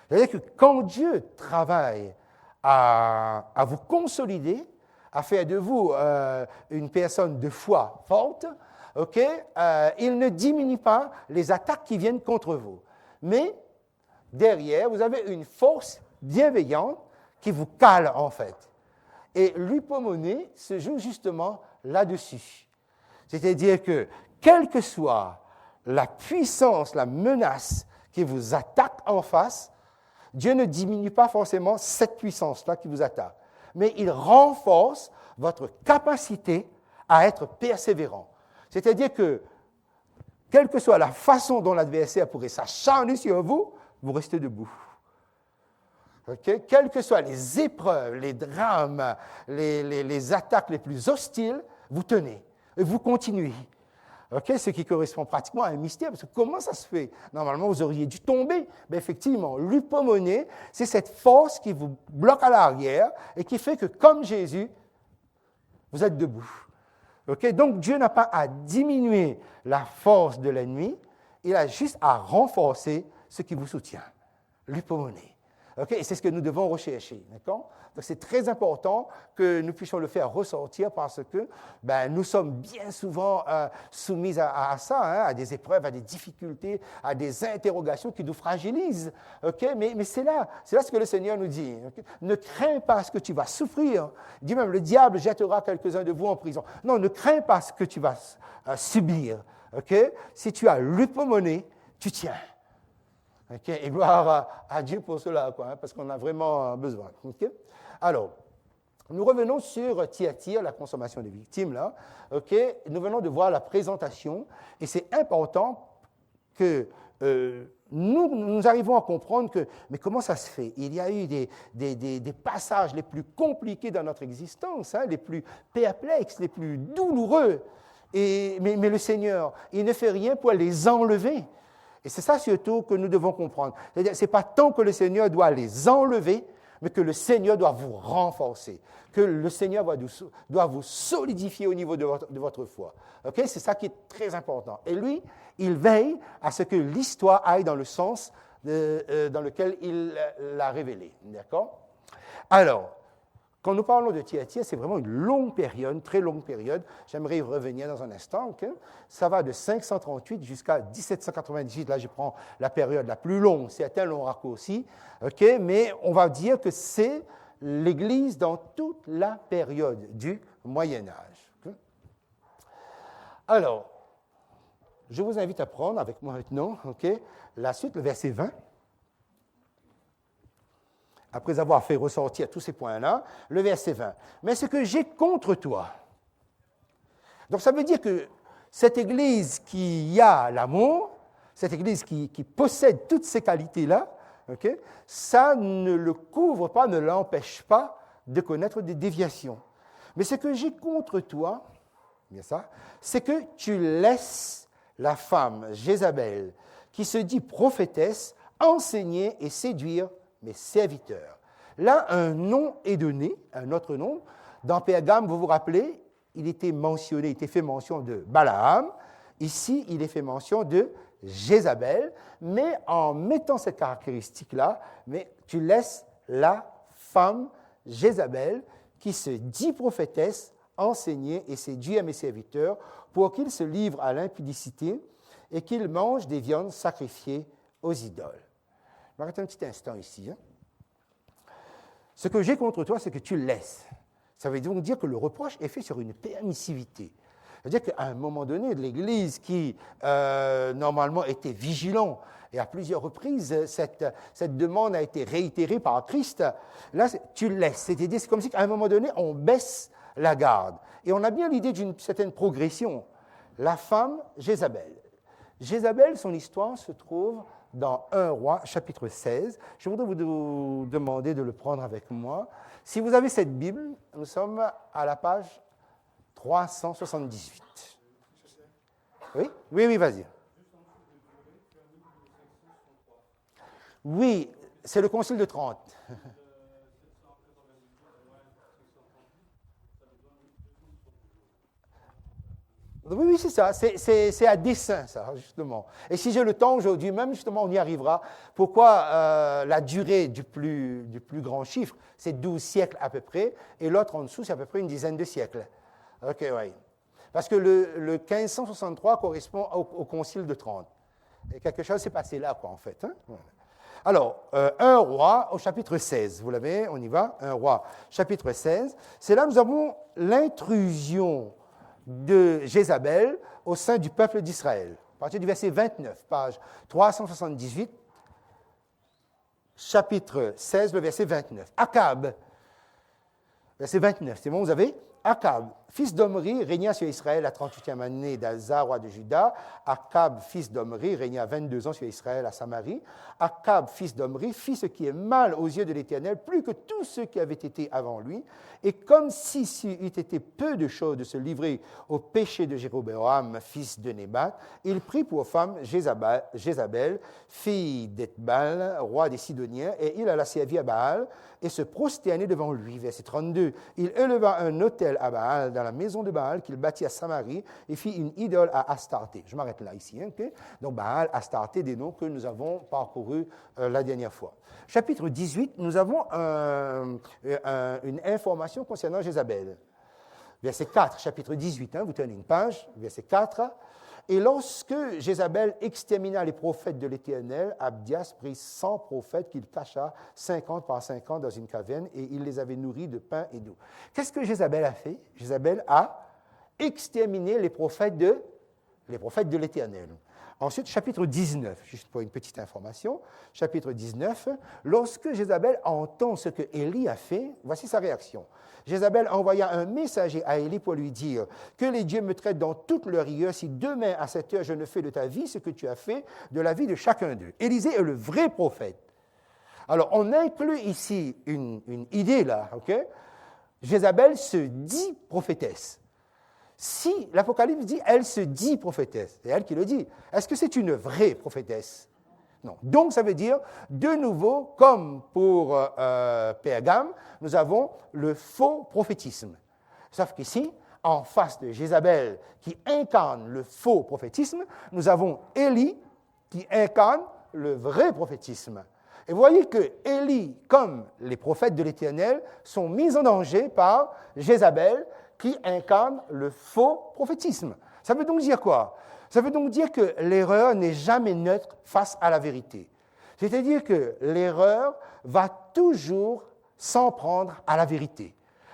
C'est-à-dire que quand Dieu travaille à vous consolider, à faire de vous une personne de foi forte, OK? Il ne diminue pas les attaques qui viennent contre vous. Mais derrière, vous avez une force bienveillante qui vous cale, en fait. Et l'hypomonie se joue justement là-dessus. C'est-à-dire que, quelle que soit la puissance, la menace qui vous attaque en face, Dieu ne diminue pas forcément cette puissance-là qui vous attaque, mais il renforce votre capacité à être persévérant. C'est-à-dire que, quelle que soit la façon dont l'adversaire pourrait s'acharner sur vous, vous restez debout. Okay? Quelles que soient les épreuves, les drames, les attaques les plus hostiles, vous tenez. Et vous continuez. Okay? Ce qui correspond pratiquement à un mystère, parce que comment ça se fait? Normalement, vous auriez dû tomber. Mais effectivement, l'hypomonie, c'est cette force qui vous bloque à l'arrière et qui fait que, comme Jésus, vous êtes debout. Okay? Donc, Dieu n'a pas à diminuer la force de l'ennemi, il a juste à renforcer ce qui vous soutient, l'hypomonie. Okay? Et c'est ce que nous devons rechercher. D'accord? Donc, c'est très important que nous puissions le faire ressortir parce que nous sommes bien souvent soumis à ça, hein, à des épreuves, à des difficultés, à des interrogations qui nous fragilisent. Okay? Mais c'est là ce que le Seigneur nous dit. Okay? Ne crains pas ce que tu vas souffrir. Il dit même, le diable jettera quelques-uns de vous en prison. Non, ne crains pas ce que tu vas subir. Okay? Si tu as l'hypomonie, tu tiens. Okay? Et gloire à Dieu pour cela, quoi, hein, parce qu'on a vraiment besoin. Okay? Alors, nous revenons sur Thyatire, la consommation des victimes, là. Okay? Nous venons de voir la présentation, et c'est important que nous arrivons à comprendre que, mais comment ça se fait? Il y a eu des passages les plus compliqués dans notre existence, hein, les plus perplexes, les plus douloureux, mais le Seigneur, il ne fait rien pour les enlever. Et c'est ça surtout que nous devons comprendre. C'est-à-dire, ce n'est pas tant que le Seigneur doit les enlever, mais que le Seigneur doit vous renforcer, que le Seigneur doit vous solidifier au niveau de votre foi. Okay? C'est ça qui est très important. Et lui, il veille à ce que l'histoire aille dans le sens dans lequel il l'a révélé. D'accord? Alors, quand nous parlons de Thyatire, c'est vraiment une longue période, une très longue période. J'aimerais y revenir dans un instant. Okay? Ça va de 538 jusqu'à 1798. Là, je prends la période la plus longue. C'est un long raccourci. Okay? Mais on va dire que c'est l'Église dans toute la période du Moyen Âge. Okay? Alors, je vous invite à prendre avec moi maintenant la suite, le verset 20. Après avoir fait ressortir tous ces points-là, le verset 20. Mais ce que j'ai contre toi. Donc, ça veut dire que cette Église qui a l'amour, cette Église qui possède toutes ces qualités-là, ça ne le couvre pas, ne l'empêche pas de connaître des déviations. Mais ce que j'ai contre toi, bien ça, c'est que tu laisses la femme Jézabel, qui se dit prophétesse, enseigner et séduire mes serviteurs. Là, un nom est donné, un autre nom. Dans Pergame, vous vous rappelez, il était fait mention de Balaam. Ici, il est fait mention de Jézabel. Mais en mettant cette caractéristique-là, mais tu laisses la femme Jézabel qui se dit prophétesse, enseigner et séduire mes serviteurs pour qu'ils se livrent à l'impudicité et qu'ils mangent des viandes sacrifiées aux idoles. Je m'arrête un petit instant ici. Ce que j'ai contre toi, c'est que tu laisses. Ça veut donc dire que le reproche est fait sur une permissivité. C'est-à-dire qu'à un moment donné, l'Église qui, normalement, était vigilant, et à plusieurs reprises, cette demande a été réitérée par Christ, là, tu laisses. C'est-à-dire, c'est comme si, à un moment donné, on baisse la garde. Et on a bien l'idée d'une certaine progression. La femme Jézabel. Jézabel, son histoire se trouve dans 1 Roi, chapitre 16. Je voudrais vous demander de le prendre avec moi. Si vous avez cette Bible, nous sommes à la page 378. Oui, oui, vas-y. Oui, c'est le Concile de Trente. Oui, c'est ça. C'est à dessein, ça, justement. Et si j'ai le temps aujourd'hui même, justement, on y arrivera. Pourquoi la durée du plus grand chiffre, c'est 12 siècles à peu près, et l'autre en dessous, c'est à peu près une dizaine de siècles. OK, oui. Parce que le 1563 correspond au Concile de Trente. Et quelque chose s'est passé là, quoi, en fait. Hein? Voilà. Alors, 1 Roi au chapitre 16. Vous l'avez, on y va. 1 Roi, chapitre 16. C'est là que nous avons l'intrusion de Jézabel au sein du peuple d'Israël. À partir du verset 29, page 378, chapitre 16, le verset 29. Akab, verset 29, c'est bon, vous avez? Akab, fils d'Omri, régna sur Israël la 38e année d'Asa, roi de Juda. Akab, fils d'Omri, régna 22 ans sur Israël à Samarie. Akab, fils d'Omri, fit ce qui est mal aux yeux de l'Éternel, plus que tous ceux qui avaient été avant lui. Et comme si c'eût été peu de choses de se livrer au péché de Jéroboam, fils de Nébat, il prit pour femme Jézabel, fille d'Ethbal, roi des Sidoniens, et il alla servir à Baal et se prosterner devant lui. Verset 32. Il éleva un autel à Baal dans la maison de Baal qu'il bâtit à Samarie et fit une idole à Astarté. Je m'arrête là ici. Hein, okay? Donc Baal, Astarté, des noms que nous avons parcourus la dernière fois. Chapitre 18, nous avons une information concernant Jézabel. Verset 4, chapitre 18, hein, vous tenez une page, verset 4. Et lorsque Jézabel extermina les prophètes de l'Éternel, Abdias prit 100 prophètes qu'il cacha 50 par 50 dans une caverne et il les avait nourris de pain et d'eau. Qu'est-ce que Jézabel a fait? Jézabel a exterminé les prophètes de l'Éternel. Ensuite, chapitre 19, juste pour une petite information, chapitre 19, lorsque Jézabel entend ce que Élie a fait, voici sa réaction. Jézabel envoya un messager à Élie pour lui dire « Que les dieux me traitent dans toute leur rigueur si demain à cette heure je ne fais de ta vie ce que tu as fait de la vie de chacun d'eux. » Élisée est le vrai prophète. Alors, on inclut ici une idée là, ok? Jézabel se dit prophétesse. Si l'Apocalypse dit « elle se dit prophétesse », c'est elle qui le dit. Est-ce que c'est une vraie prophétesse? Non. Donc, ça veut dire, de nouveau, comme pour Pergame, nous avons le faux prophétisme. Sauf qu'ici, en face de Jézabel, qui incarne le faux prophétisme, nous avons Élie, qui incarne le vrai prophétisme. Et vous voyez que Élie, comme les prophètes de l'Éternel, sont mis en danger par Jézabel, qui incarne le faux prophétisme. Ça veut donc dire quoi? Ça veut donc dire que l'erreur n'est jamais neutre face à la vérité. C'est-à-dire que l'erreur va toujours s'en prendre à la vérité.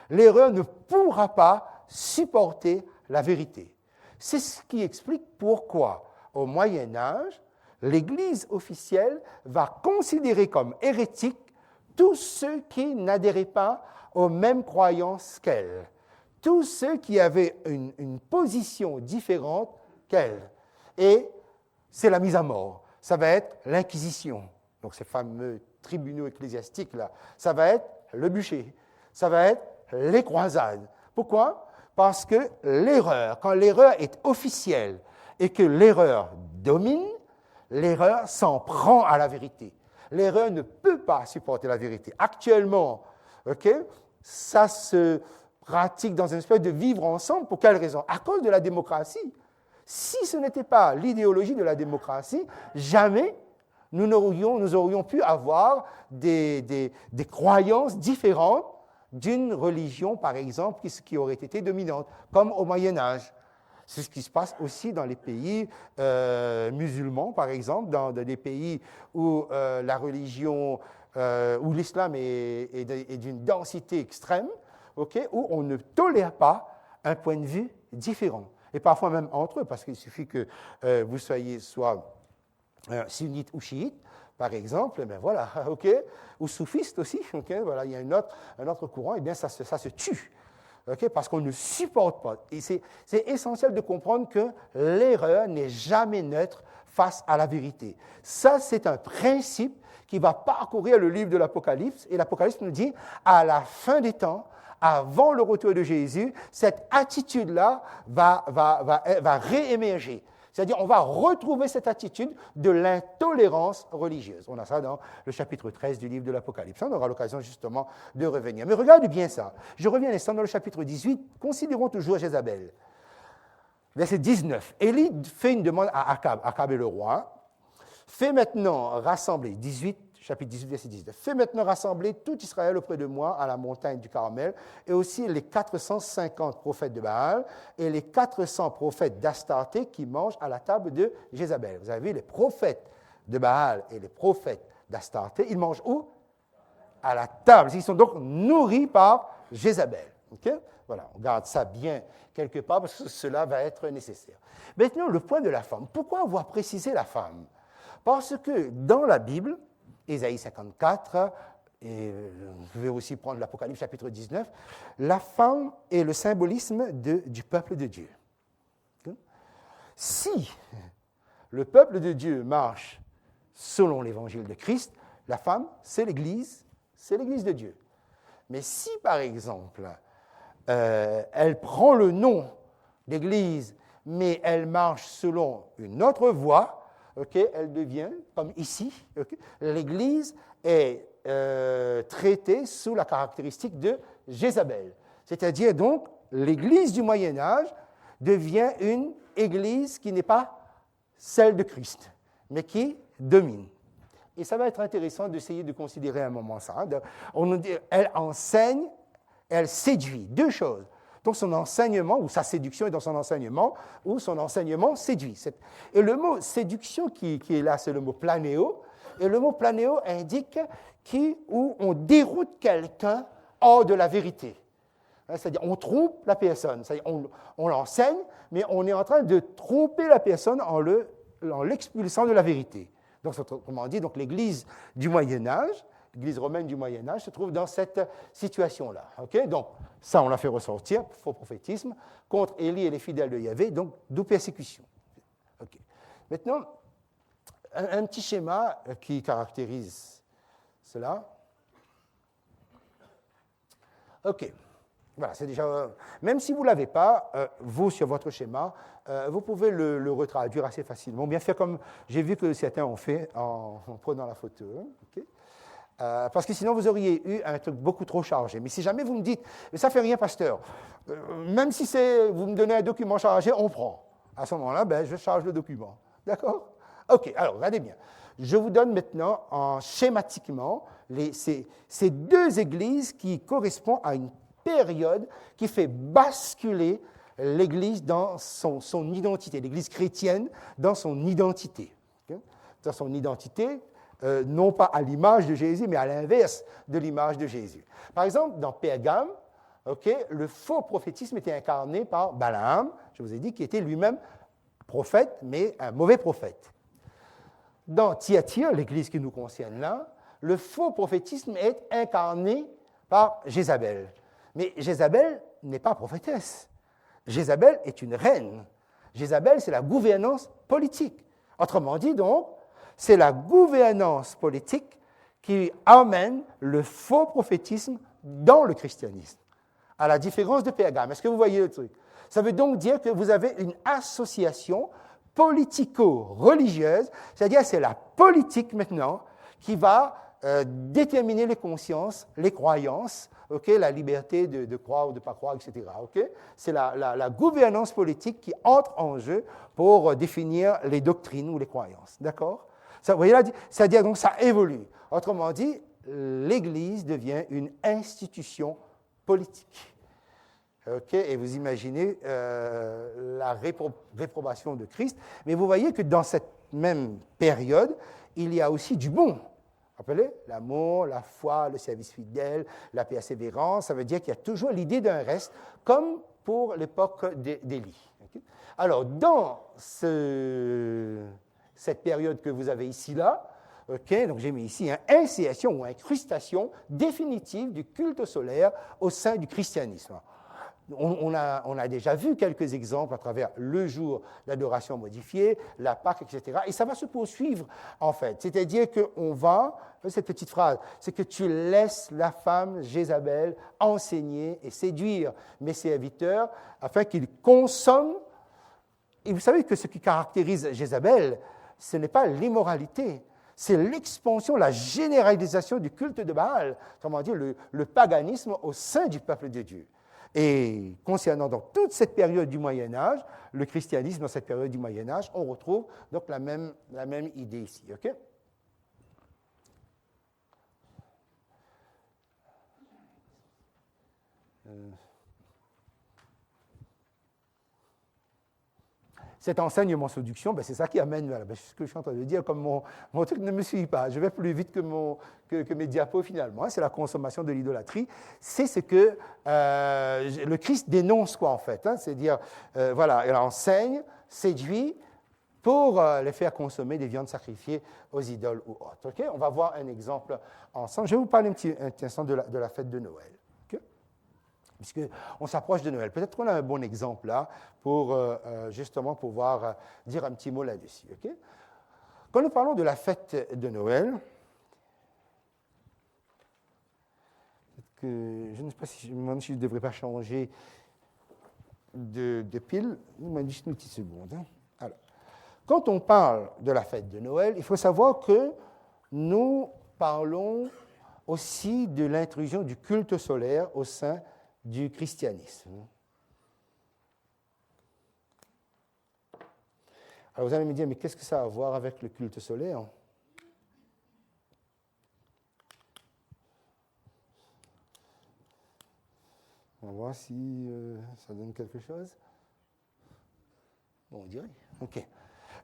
L'erreur ne pourra pas supporter la vérité. C'est ce qui explique pourquoi, au Moyen Âge, l'Église officielle va considérer comme hérétiques tous ceux qui n'adhéraient pas aux mêmes croyances qu'elle, tous ceux qui avaient une position différente qu'elle. Et c'est la mise à mort. Ça va être l'Inquisition, donc ces fameux tribunaux ecclésiastiques-là. Ça va être le bûcher. Ça va être les croisades. Pourquoi? Parce que l'erreur, quand l'erreur est officielle et que l'erreur domine, l'erreur s'en prend à la vérité. L'erreur ne peut pas supporter la vérité. Actuellement, ça se pratique dans une espèce de vivre ensemble. Pour quelle raison? À cause de la démocratie. Si ce n'était pas l'idéologie de la démocratie, jamais nous aurions pu avoir des croyances différentes d'une religion, par exemple, qui aurait été dominante, comme au Moyen Âge. C'est ce qui se passe aussi dans les pays musulmans, par exemple, dans des pays où la religion, où l'islam est d'une densité extrême, où on ne tolère pas un point de vue différent. Et parfois même entre eux, parce qu'il suffit que vous soyez soit sunnite ou chiite, par exemple, ben voilà, ou soufiste aussi, voilà, il y a un autre courant, et bien ça se tue. Parce qu'on ne supporte pas. Et c'est essentiel de comprendre que l'erreur n'est jamais neutre face à la vérité. Ça, c'est un principe qui va parcourir le livre de l'Apocalypse. Et l'Apocalypse nous dit, à la fin des temps, avant le retour de Jésus, cette attitude-là va réémerger. C'est-à-dire, on va retrouver cette attitude de l'intolérance religieuse. On a ça dans le chapitre 13 du livre de l'Apocalypse. On aura l'occasion justement de revenir. Mais regardez bien ça. Je reviens un instant dans le chapitre 18. Considérons toujours Jézabel. Verset 19. Élie fait une demande à Akab. Akab est le roi. Fais maintenant rassembler, chapitre 18, verset 19. Fais maintenant rassembler tout Israël auprès de moi à la montagne du Carmel, et aussi les 450 prophètes de Baal et les 400 prophètes d'Astarté qui mangent à la table de Jézabel. Vous avez vu, les prophètes de Baal et les prophètes d'Astarté, ils mangent où? À la table. Ils sont donc nourris par Jézabel. Voilà, on garde ça bien quelque part parce que cela va être nécessaire. Maintenant, le point de la femme. Pourquoi avoir précisé la femme? Parce que dans la Bible, Ésaïe 54, et vous pouvez aussi prendre l'Apocalypse chapitre 19, la femme est le symbolisme du peuple de Dieu. Si le peuple de Dieu marche selon l'évangile de Christ, la femme, c'est l'Église de Dieu. Mais si, par exemple, elle prend le nom d'Église, mais elle marche selon une autre voie, elle devient, comme ici, l'Église est traitée sous la caractéristique de Jézabel. C'est-à-dire, donc, l'Église du Moyen Âge devient une Église qui n'est pas celle de Christ, mais qui domine. Et ça va être intéressant d'essayer de considérer un moment ça. On nous dit, elle enseigne, elle séduit. Deux choses. Donc son enseignement, ou sa séduction est dans son enseignement, ou son enseignement séduit. Et le mot séduction qui est là, c'est le mot planéo. Et le mot planéo indique où on déroute quelqu'un hors de la vérité. C'est-à-dire, on trompe la personne. C'est-à-dire, on l'enseigne, mais on est en train de tromper la personne en l'expulsant de la vérité. Donc, autrement dit, donc, l'Église du Moyen Âge, l'Église romaine du Moyen Âge se trouve dans cette situation-là. Donc, ça, on l'a fait ressortir, faux prophétisme, contre Élie et les fidèles de Yahvé, donc d'où persécution. Maintenant, un petit schéma qui caractérise cela. Voilà, c'est déjà... Même si vous ne l'avez pas, vous, sur votre schéma, vous pouvez le retraduire assez facilement. Bien faire comme j'ai vu que certains ont fait en prenant la photo. Parce que sinon, vous auriez eu un truc beaucoup trop chargé. Mais si jamais vous me dites, mais ça ne fait rien, pasteur, même si vous me donnez un document chargé, on prend. À ce moment-là, je charge le document. D'accord? Alors, regardez bien. Je vous donne maintenant schématiquement ces deux églises qui correspondent à une période qui fait basculer l'Église dans son identité, l'Église chrétienne dans son identité. Okay? Dans son identité, non pas à l'image de Jésus, mais à l'inverse de l'image de Jésus. Par exemple, dans Pergame, le faux prophétisme était incarné par Balaam, je vous ai dit, qui était lui-même prophète, mais un mauvais prophète. Dans Thyatire, l'église qui nous concerne là, le faux prophétisme est incarné par Jézabel. Mais Jézabel n'est pas prophétesse. Jézabel est une reine. Jézabel, c'est la gouvernance politique. Autrement dit, donc, c'est la gouvernance politique qui amène le faux prophétisme dans le christianisme, à la différence de Pergame. Est-ce que vous voyez le truc? Ça veut donc dire que vous avez une association politico-religieuse, c'est-à-dire c'est la politique maintenant qui va déterminer les consciences, les croyances, la liberté de croire ou de ne pas croire, etc. C'est la gouvernance politique qui entre en jeu pour définir les doctrines ou les croyances. D'accord? Vous voyez là, c'est-à-dire donc ça évolue. Autrement dit, l'Église devient une institution politique. Et vous imaginez la réprobation de Christ. Mais vous voyez que dans cette même période, il y a aussi du bon. Rappelez, l'amour, la foi, le service fidèle, la persévérance, ça veut dire qu'il y a toujours l'idée d'un reste, comme pour l'époque d'Élie. Alors, dans cette période que vous avez ici-là, donc j'ai mis ici une initiation ou incrustation définitive du culte solaire au sein du christianisme. On a déjà vu quelques exemples à travers le jour d'adoration modifiée, la Pâque, etc. Et ça va se poursuivre, en fait. C'est-à-dire qu'on va, cette petite phrase, c'est que tu laisses la femme Jézabel enseigner et séduire mes serviteurs afin qu'ils consomment. Et vous savez que ce qui caractérise Jézabel, ce n'est pas l'immoralité, c'est l'expansion, la généralisation du culte de Baal, autrement dit le paganisme au sein du peuple de Dieu. Et concernant donc toute cette période du Moyen-Âge, le christianisme dans cette période du Moyen-Âge, on retrouve donc la même idée ici. Cet enseignement séduction, c'est ça qui amène, ce que je suis en train de dire, comme mon truc ne me suit pas, je vais plus vite que mes diapos finalement, c'est la consommation de l'idolâtrie, c'est ce que le Christ dénonce quoi en fait, c'est-à-dire, il enseigne, séduit, pour les faire consommer des viandes sacrifiées aux idoles ou autres. On va voir un exemple ensemble, je vais vous parler un petit instant de la fête de Noël. Puisqu'on s'approche de Noël. Peut-être qu'on a un bon exemple là pour justement pouvoir dire un petit mot là-dessus. Quand nous parlons de la fête de Noël, je ne sais pas si je me demande si je ne devrais pas changer de pile. Juste une petite seconde. Alors, quand on parle de la fête de Noël, il faut savoir que nous parlons aussi de l'intrusion du culte solaire au sein du christianisme. Alors vous allez me dire, mais qu'est-ce que ça a à voir avec le culte solaire? On va voir si ça donne quelque chose. Bon, on dirait. OK.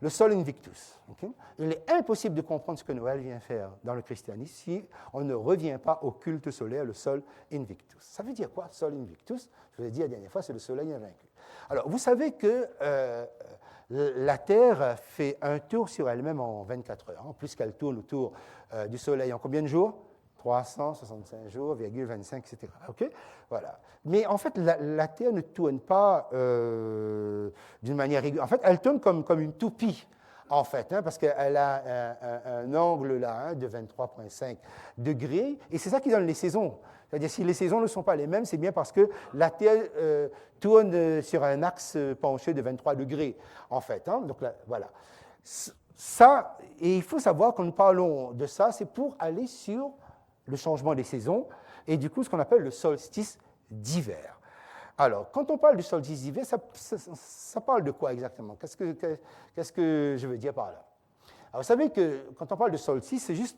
Le Sol Invictus. Il est impossible de comprendre ce que Noël vient faire dans le christianisme si on ne revient pas au culte solaire, le Sol Invictus. Ça veut dire quoi, Sol Invictus? Je vous ai dit la dernière fois, c'est le soleil invaincu. Alors, vous savez que la Terre fait un tour sur elle-même en 24 heures, plus qu'elle tourne autour du soleil en combien de jours? 365 jours, 25, etc. Voilà. Mais en fait, la Terre ne tourne pas d'une manière régulière. En fait, elle tourne comme une toupie, en fait, parce qu'elle a un angle là de 23,5 degrés, et c'est ça qui donne les saisons. C'est-à-dire, si les saisons ne sont pas les mêmes, c'est bien parce que la Terre tourne sur un axe penché de 23 degrés, en fait. Donc, là, voilà. Ça, et il faut savoir, quand nous parlons de ça, c'est pour aller sur le changement des saisons, et du coup, ce qu'on appelle le solstice d'hiver. Alors, quand on parle du solstice d'hiver, ça parle de quoi exactement? Qu'est-ce que je veux dire par là? Alors, vous savez que quand on parle de solstice, c'est juste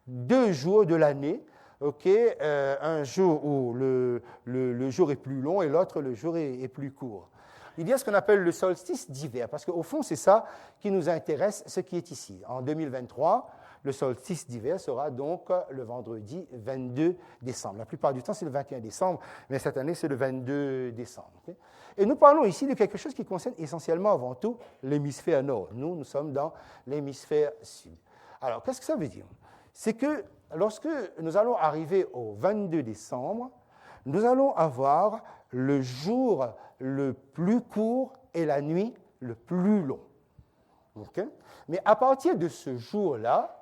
2 jours de l'année, un jour où le jour est plus long et l'autre, le jour est plus court. Il y a ce qu'on appelle le solstice d'hiver, parce qu'au fond, c'est ça qui nous intéresse, ce qui est ici. En 2023, le solstice d'hiver sera donc le vendredi 22 décembre. La plupart du temps, c'est le 21 décembre, mais cette année, c'est le 22 décembre. Et nous parlons ici de quelque chose qui concerne essentiellement, avant tout, l'hémisphère nord. Nous sommes dans l'hémisphère sud. Alors, qu'est-ce que ça veut dire? C'est que lorsque nous allons arriver au 22 décembre, nous allons avoir le jour le plus court et la nuit le plus long. Mais à partir de ce jour-là,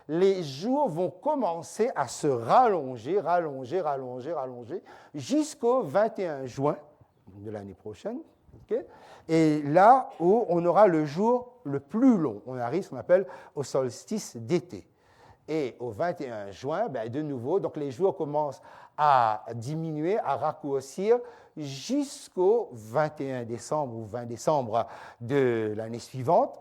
les jours vont commencer à se rallonger jusqu'au 21 juin de l'année prochaine. Et là où on aura le jour le plus long, on arrive ce qu'on appelle au solstice d'été. Et au 21 juin, de nouveau, donc les jours commencent à diminuer, à raccourcir jusqu'au 21 décembre ou 20 décembre de l'année suivante.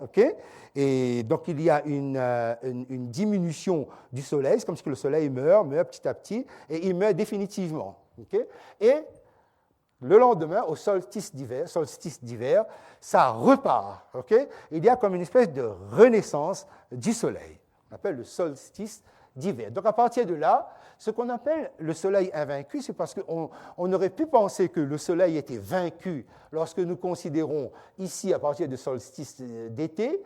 Et donc il y a une diminution du soleil, c'est comme si le soleil meurt petit à petit, et il meurt définitivement. Et le lendemain, au solstice d'hiver, ça repart. Il y a comme une espèce de renaissance du soleil. On appelle le solstice d'hiver. Donc, à partir de là, ce qu'on appelle le soleil invaincu, c'est parce qu'on aurait pu penser que le soleil était vaincu lorsque nous considérons ici, à partir du solstice d'été,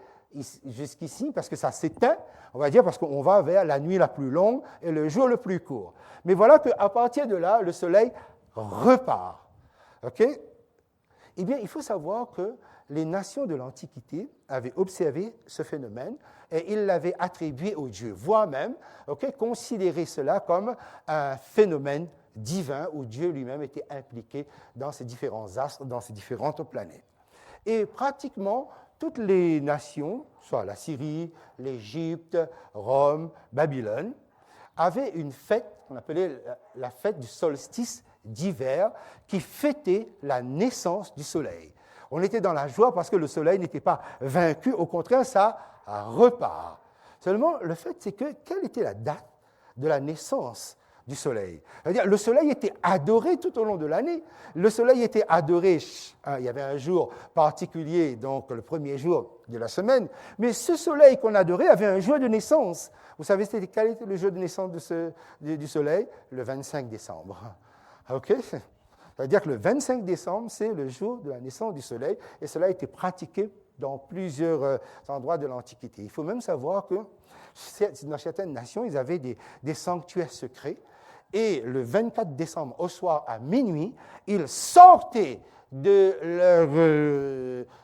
jusqu'ici, parce que ça s'éteint, on va dire, parce qu'on va vers la nuit la plus longue et le jour le plus court. Mais voilà qu'à partir de là, le soleil repart. Eh bien, il faut savoir que les nations de l'Antiquité avaient observé ce phénomène et ils l'avaient attribué aux dieux, voire même considéré cela comme un phénomène divin où Dieu lui-même était impliqué dans ces différents astres, dans ces différentes planètes. Et pratiquement toutes les nations, soit la Syrie, l'Égypte, Rome, Babylone, avaient une fête qu'on appelait la fête du solstice d'hiver qui fêtait la naissance du soleil. On était dans la joie parce que le soleil n'était pas vaincu, au contraire, ça repart. Seulement, le fait, c'est que quelle était la date de la naissance du soleil? C'est-à-dire, le soleil était adoré tout au long de l'année. Le soleil était adoré, il y avait un jour particulier, donc le premier jour de la semaine, mais ce soleil qu'on adorait avait un jour de naissance. Vous savez quel était le jour de naissance du soleil? Le 25 décembre. C'est-à-dire que le 25 décembre, c'est le jour de la naissance du soleil, et cela a été pratiqué dans plusieurs endroits de l'Antiquité. Il faut même savoir que dans certaines nations, ils avaient des sanctuaires secrets, et le 24 décembre, au soir à minuit, ils sortaient de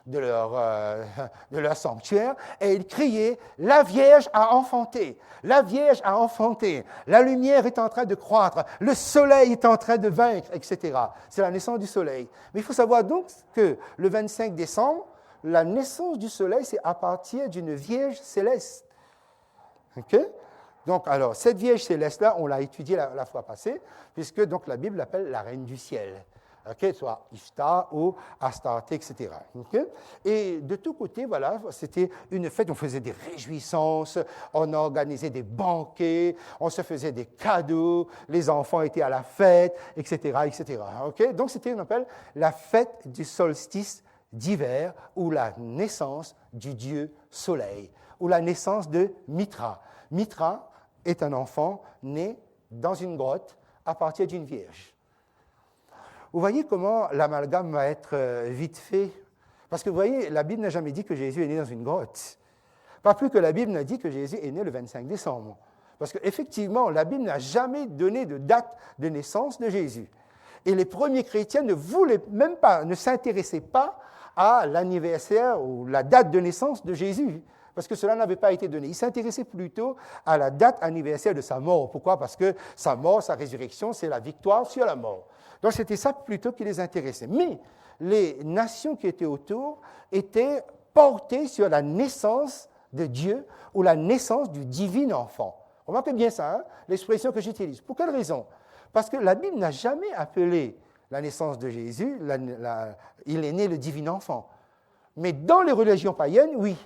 leur sanctuaire et ils criaient « La Vierge a enfanté, la Vierge a enfanté, la lumière est en train de croître, le soleil est en train de vaincre, etc. » C'est la naissance du soleil. Mais il faut savoir donc que le 25 décembre, la naissance du soleil, c'est à partir d'une Vierge céleste. Donc, alors, cette Vierge céleste-là, on l'a étudiée la fois passée, puisque donc, la Bible l'appelle la Reine du ciel. Soit Ishtar ou Astarté, etc. Et de tous côtés, voilà, c'était une fête, on faisait des réjouissances, on organisait des banquets, on se faisait des cadeaux, les enfants étaient à la fête, etc., etc. Donc, c'était, on appelle la fête du solstice d'hiver, ou la naissance du dieu soleil, ou la naissance de Mitra. Mitra est un enfant né dans une grotte à partir d'une vierge. Vous voyez comment l'amalgame va être vite fait? Parce que vous voyez, la Bible n'a jamais dit que Jésus est né dans une grotte. Pas plus que la Bible n'a dit que Jésus est né le 25 décembre. Parce qu'effectivement, la Bible n'a jamais donné de date de naissance de Jésus. Et les premiers chrétiens ne voulaient même pas, ne s'intéressaient pas à l'anniversaire ou la date de naissance de Jésus, parce que cela n'avait pas été donné. Ils s'intéressaient plutôt à la date anniversaire de sa mort. Pourquoi? Parce que sa mort, sa résurrection, c'est la victoire sur la mort. Donc c'était ça plutôt qui les intéressait. Mais les nations qui étaient autour étaient portées sur la naissance de Dieu ou la naissance du divin enfant. Remarquez bien ça, l'expression que j'utilise. Pour quelle raison? Parce que la Bible n'a jamais appelé la naissance de Jésus, il est né le divin enfant. Mais dans les religions païennes, oui.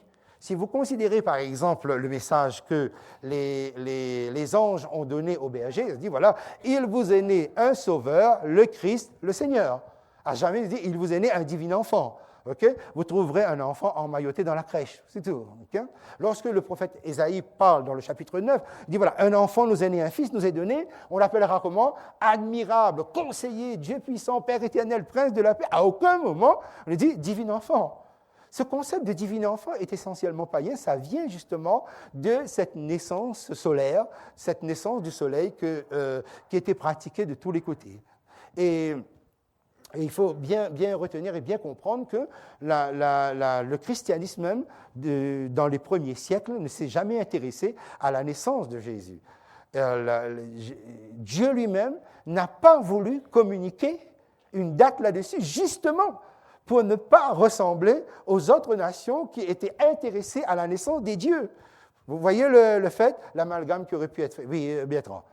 Si vous considérez, par exemple, le message que les anges ont donné au berger, il dit, voilà, il vous est né un sauveur, le Christ, le Seigneur. À jamais, il dit, il vous est né un divin enfant. Okay? Vous trouverez un enfant emmailloté dans la crèche, c'est tout. Okay? Lorsque le prophète Ésaïe parle dans le chapitre 9, il dit, voilà, un enfant nous est né, un fils nous est donné, on l'appellera comment? Admirable, conseiller, Dieu puissant, Père éternel, prince de la paix. À aucun moment, on dit divin enfant. Ce concept de divin enfant est essentiellement païen, ça vient justement de cette naissance solaire, cette naissance du soleil qui était pratiquée de tous les côtés. Et il faut bien retenir et bien comprendre que le christianisme même, dans les premiers siècles, ne s'est jamais intéressé à la naissance de Jésus. Dieu lui-même n'a pas voulu communiquer une date là-dessus, justement pour ne pas ressembler aux autres nations qui étaient intéressées à la naissance des dieux. Vous voyez le fait, l'amalgame qui aurait pu être fait. Oui, Bertrand.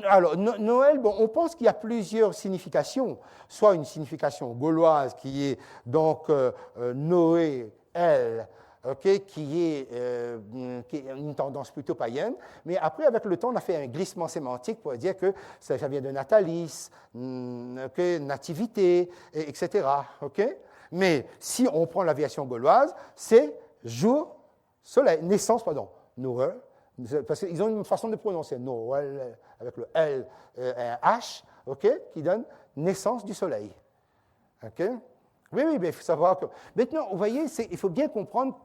Alors, Noël, bon, on pense qu'il y a plusieurs significations. Soit une signification gauloise qui est donc Noé, El, okay, qui est une tendance plutôt païenne. Mais après, avec le temps, on a fait un glissement sémantique pour dire que ça vient de natalis, okay, nativité, etc. Okay? Mais si on prend l'aviation gauloise, c'est jour, soleil, naissance, pardon, Noël. Parce qu'ils ont une façon de prononcer Noël avec le L et un H, okay, qui donne naissance du soleil. Okay? Oui, mais il faut savoir que... Maintenant, vous voyez, il faut bien comprendre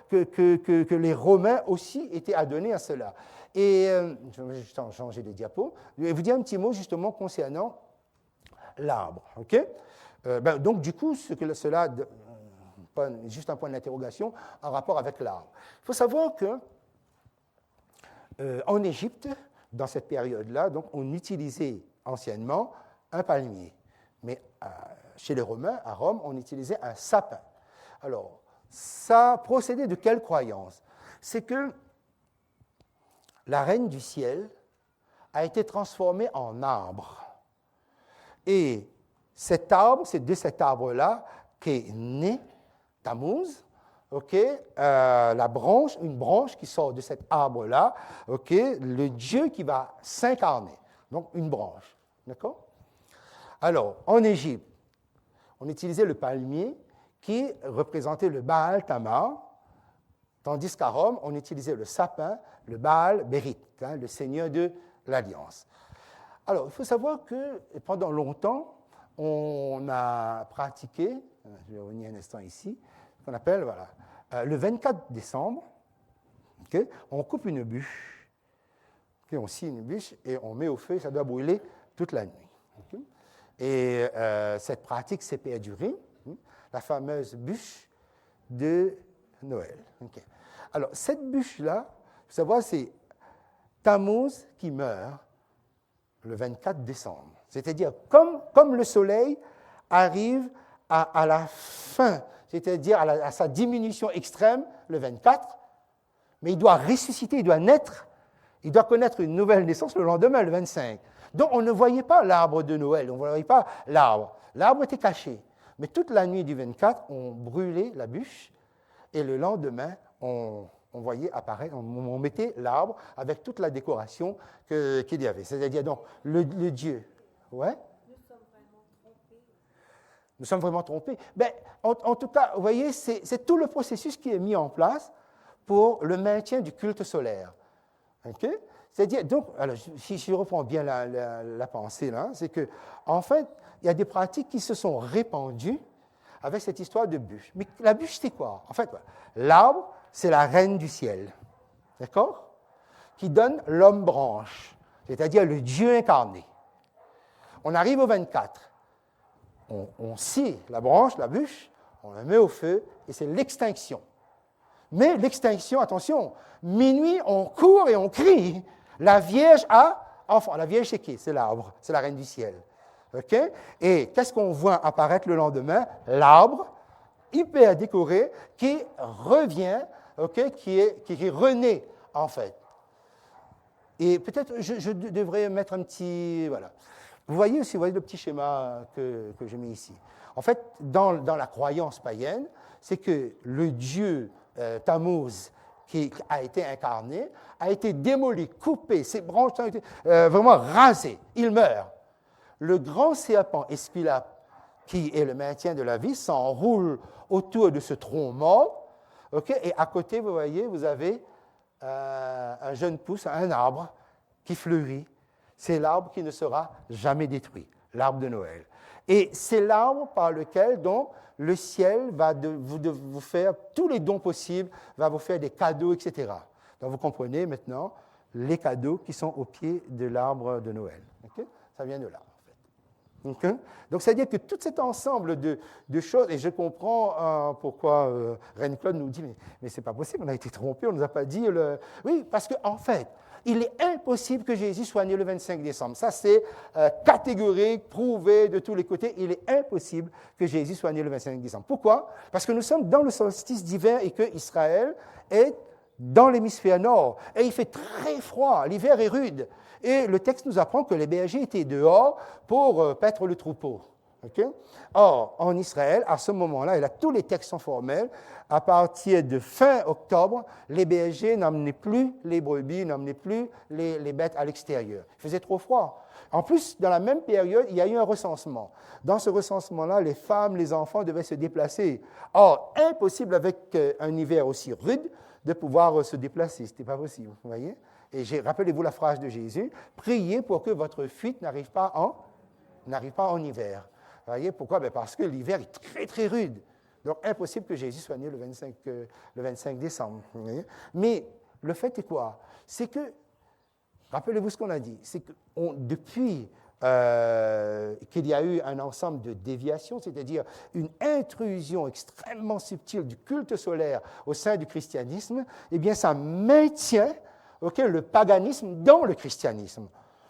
que les Romains aussi étaient adonnés à cela. Et je vais juste changer de diapo. Je vais vous dire un petit mot justement concernant l'arbre. Okay? Donc, du coup, cela, juste un point d'interrogation en rapport avec l'arbre. Il faut savoir que en Égypte, dans cette période-là, donc, on utilisait anciennement un palmier. Mais chez les Romains, à Rome, on utilisait un sapin. Alors, ça procédait de quelle croyance? C'est que la reine du ciel a été transformée en arbre. Et cet arbre, c'est de cet arbre-là qu'est né Tammuz, okay, une branche qui sort de cet arbre-là, okay, le Dieu qui va s'incarner. Donc, une branche. D'accord? Alors, en Égypte, on utilisait le palmier qui représentait le Baal Tamar, tandis qu'à Rome, on utilisait le sapin, le Baal Bérit, hein, le seigneur de l'Alliance. Alors, il faut savoir que pendant longtemps, on a pratiqué, je vais revenir un instant ici, ce qu'on appelle, voilà, le 24 décembre, okay, on coupe une bûche, okay, on scie une bûche et on met au feu, ça doit brûler toute la nuit. Okay. Et cette pratique s'est perdurée, la fameuse bûche de Noël. Okay. Alors, cette bûche-là, il faut savoir, c'est Tammuz qui meurt le 24 décembre. C'est-à-dire, comme le soleil arrive à la fin, c'est-à-dire à sa diminution extrême, le 24, mais il doit ressusciter, il doit naître, il doit connaître une nouvelle naissance le lendemain, le 25. Donc, on ne voyait pas l'arbre de Noël, on ne voyait pas l'arbre. L'arbre était caché. Mais toute la nuit du 24, on brûlait la bûche, et le lendemain, on voyait apparaître, on mettait l'arbre avec toute la décoration qu'il y avait. C'est-à-dire, donc, le Dieu. Ouais? Nous sommes vraiment trompés. Ben, en tout cas, vous voyez, c'est tout le processus qui est mis en place pour le maintien du culte solaire. Okay? C'est-à-dire, donc, alors, si je reprends bien la pensée, là, c'est que, en fait, il y a des pratiques qui se sont répandues avec cette histoire de bûche. Mais la bûche, c'est quoi? En fait, l'arbre, c'est la reine du ciel, d'accord? Qui donne l'homme branche, c'est-à-dire le Dieu incarné. On arrive au 24. On scie la branche, la bûche, on la met au feu, et c'est l'extinction. Mais l'extinction, attention, minuit, on court et on crie. La Vierge a enfant. La Vierge, c'est qui? C'est l'arbre, c'est la reine du ciel. Okay? Et qu'est-ce qu'on voit apparaître le lendemain? L'arbre, hyper décoré, qui revient, okay, qui renaît, en fait. Et peut-être, je devrais mettre un petit... Voilà. Vous voyez le petit schéma que j'ai mis ici. En fait, dans la croyance païenne, c'est que le dieu Tammuz, qui a été incarné, a été démoli, coupé, ses branches ont été vraiment rasées, il meurt. Le grand serpent Esculape, qui est le maintien de la vie, s'enroule autour de ce tronc mort, okay? Et à côté, vous voyez, vous avez un jeune pousse, un arbre qui fleurit. C'est l'arbre qui ne sera jamais détruit, l'arbre de Noël. Et c'est l'arbre par lequel, donc, le ciel va vous faire tous les dons possibles, va vous faire des cadeaux, etc. Donc, vous comprenez maintenant les cadeaux qui sont au pied de l'arbre de Noël. Okay? Ça vient de là, en fait. Okay? Donc, c'est-à-dire que tout cet ensemble de choses, et je comprends pourquoi Reine-Claude nous dit, mais ce n'est pas possible, on a été trompé, on ne nous a pas dit... Oui, parce qu'en fait, il est impossible que Jésus soit né le 25 décembre. Ça, c'est catégorique, prouvé de tous les côtés. Il est impossible que Jésus soit né le 25 décembre. Pourquoi? Parce que nous sommes dans le solstice d'hiver et que Israël est dans l'hémisphère nord. Et il fait très froid, l'hiver est rude. Et le texte nous apprend que les bergers étaient dehors pour paître le troupeau. Okay? Or, en Israël, à ce moment-là, et là, tous les textes sont formels, à partir de fin octobre, les bergers n'emmenaient plus les brebis, n'emmenaient plus les bêtes à l'extérieur. Il faisait trop froid. En plus, dans la même période, il y a eu un recensement. Dans ce recensement-là, les femmes, les enfants devaient se déplacer. Or, impossible avec un hiver aussi rude de pouvoir se déplacer. Ce n'était pas possible, vous voyez? Et rappelez-vous la phrase de Jésus, « Priez pour que votre fuite n'arrive pas en hiver. » Vous voyez pourquoi? Bien parce que l'hiver est très, très rude. Donc, impossible que Jésus soit né le 25 décembre. Vous voyez? Mais le fait est quoi? C'est que, rappelez-vous ce qu'on a dit, c'est que depuis qu'il y a eu un ensemble de déviations, c'est-à-dire une intrusion extrêmement subtile du culte solaire au sein du christianisme, eh bien, ça maintient le paganisme dans le christianisme.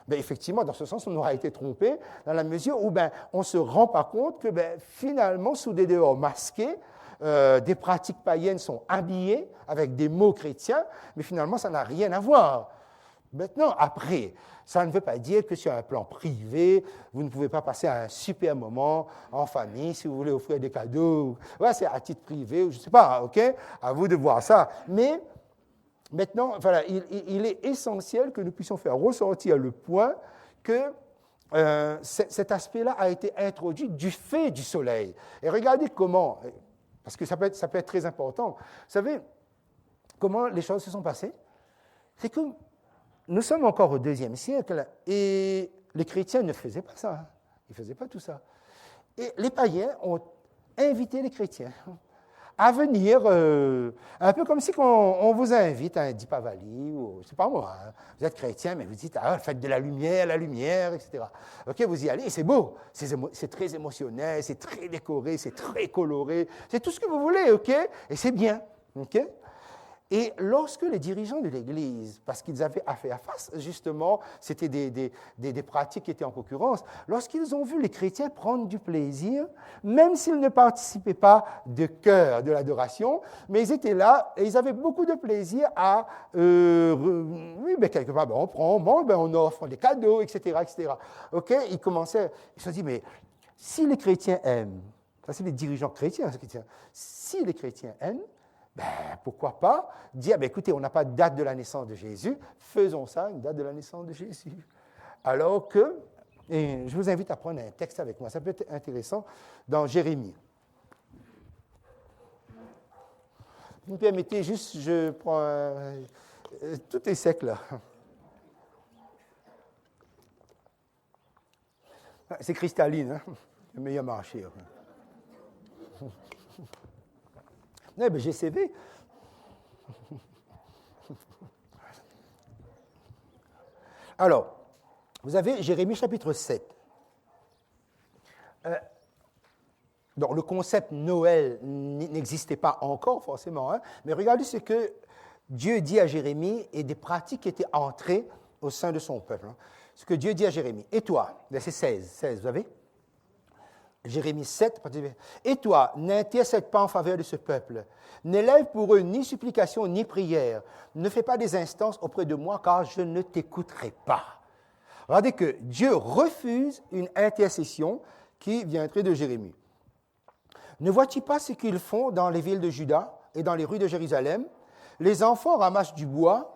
Bien, effectivement, dans ce sens, on aura été trompé dans la mesure où on ne se rend pas compte que finalement, sous des dehors masqués, des pratiques païennes sont habillées avec des mots chrétiens, mais finalement, ça n'a rien à voir. Maintenant, après, ça ne veut pas dire que sur un plan privé, vous ne pouvez pas passer un super moment en famille, si vous voulez offrir des cadeaux. Ouais, c'est à titre privé, je ne sais pas, OK? À vous de voir ça. Mais maintenant, voilà, il est essentiel que nous puissions faire ressortir le point que cet aspect-là a été introduit du fait du soleil. Et regardez comment, parce que ça peut être très important. Vous savez comment les choses se sont passées? C'est que nous sommes encore au IIe siècle et les chrétiens ne faisaient pas ça. Ils ne faisaient pas tout ça. Et les païens ont invité les chrétiens à venir, un peu comme si on vous invite à un Dipavali, ou, c'est pas moi, hein, vous êtes chrétien, mais vous dites, faites de la lumière, etc. OK, vous y allez, et c'est beau, c'est très émotionnel, c'est très décoré, c'est très coloré, c'est tout ce que vous voulez, OK, et c'est bien, OK. Et lorsque les dirigeants de l'Église, parce qu'ils avaient affaire à face, justement, c'était des pratiques qui étaient en concurrence, lorsqu'ils ont vu les chrétiens prendre du plaisir, même s'ils ne participaient pas de cœur de l'adoration, mais ils étaient là et ils avaient beaucoup de plaisir à, quelque part, on prend, on offre des cadeaux, etc., etc. OK, ils se sont dit, mais si les chrétiens aiment, ça c'est les dirigeants chrétiens, si les chrétiens aiment, pourquoi pas dire, écoutez, on n'a pas de date de la naissance de Jésus, faisons ça, une date de la naissance de Jésus. Alors que, et je vous invite à prendre un texte avec moi, ça peut être intéressant, dans Jérémie. Vous me permettez juste, je prends tout est sec là. C'est cristalline, hein? Le meilleur marché. Non, mais GCV. Alors, vous avez Jérémie chapitre 7. Donc, le concept Noël n'existait pas encore, forcément, hein, mais regardez ce que Dieu dit à Jérémie et des pratiques qui étaient entrées au sein de son peuple. Hein. Ce que Dieu dit à Jérémie. Et toi, verset 16, vous avez Jérémie 7, et toi, n'intercède pas en faveur de ce peuple, n'élève pour eux ni supplication ni prière, ne fais pas des instances auprès de moi, car je ne t'écouterai pas. Regardez que Dieu refuse une intercession qui viendrait de Jérémie. Ne vois-tu pas ce qu'ils font dans les villes de Juda et dans les rues de Jérusalem? Les enfants ramassent du bois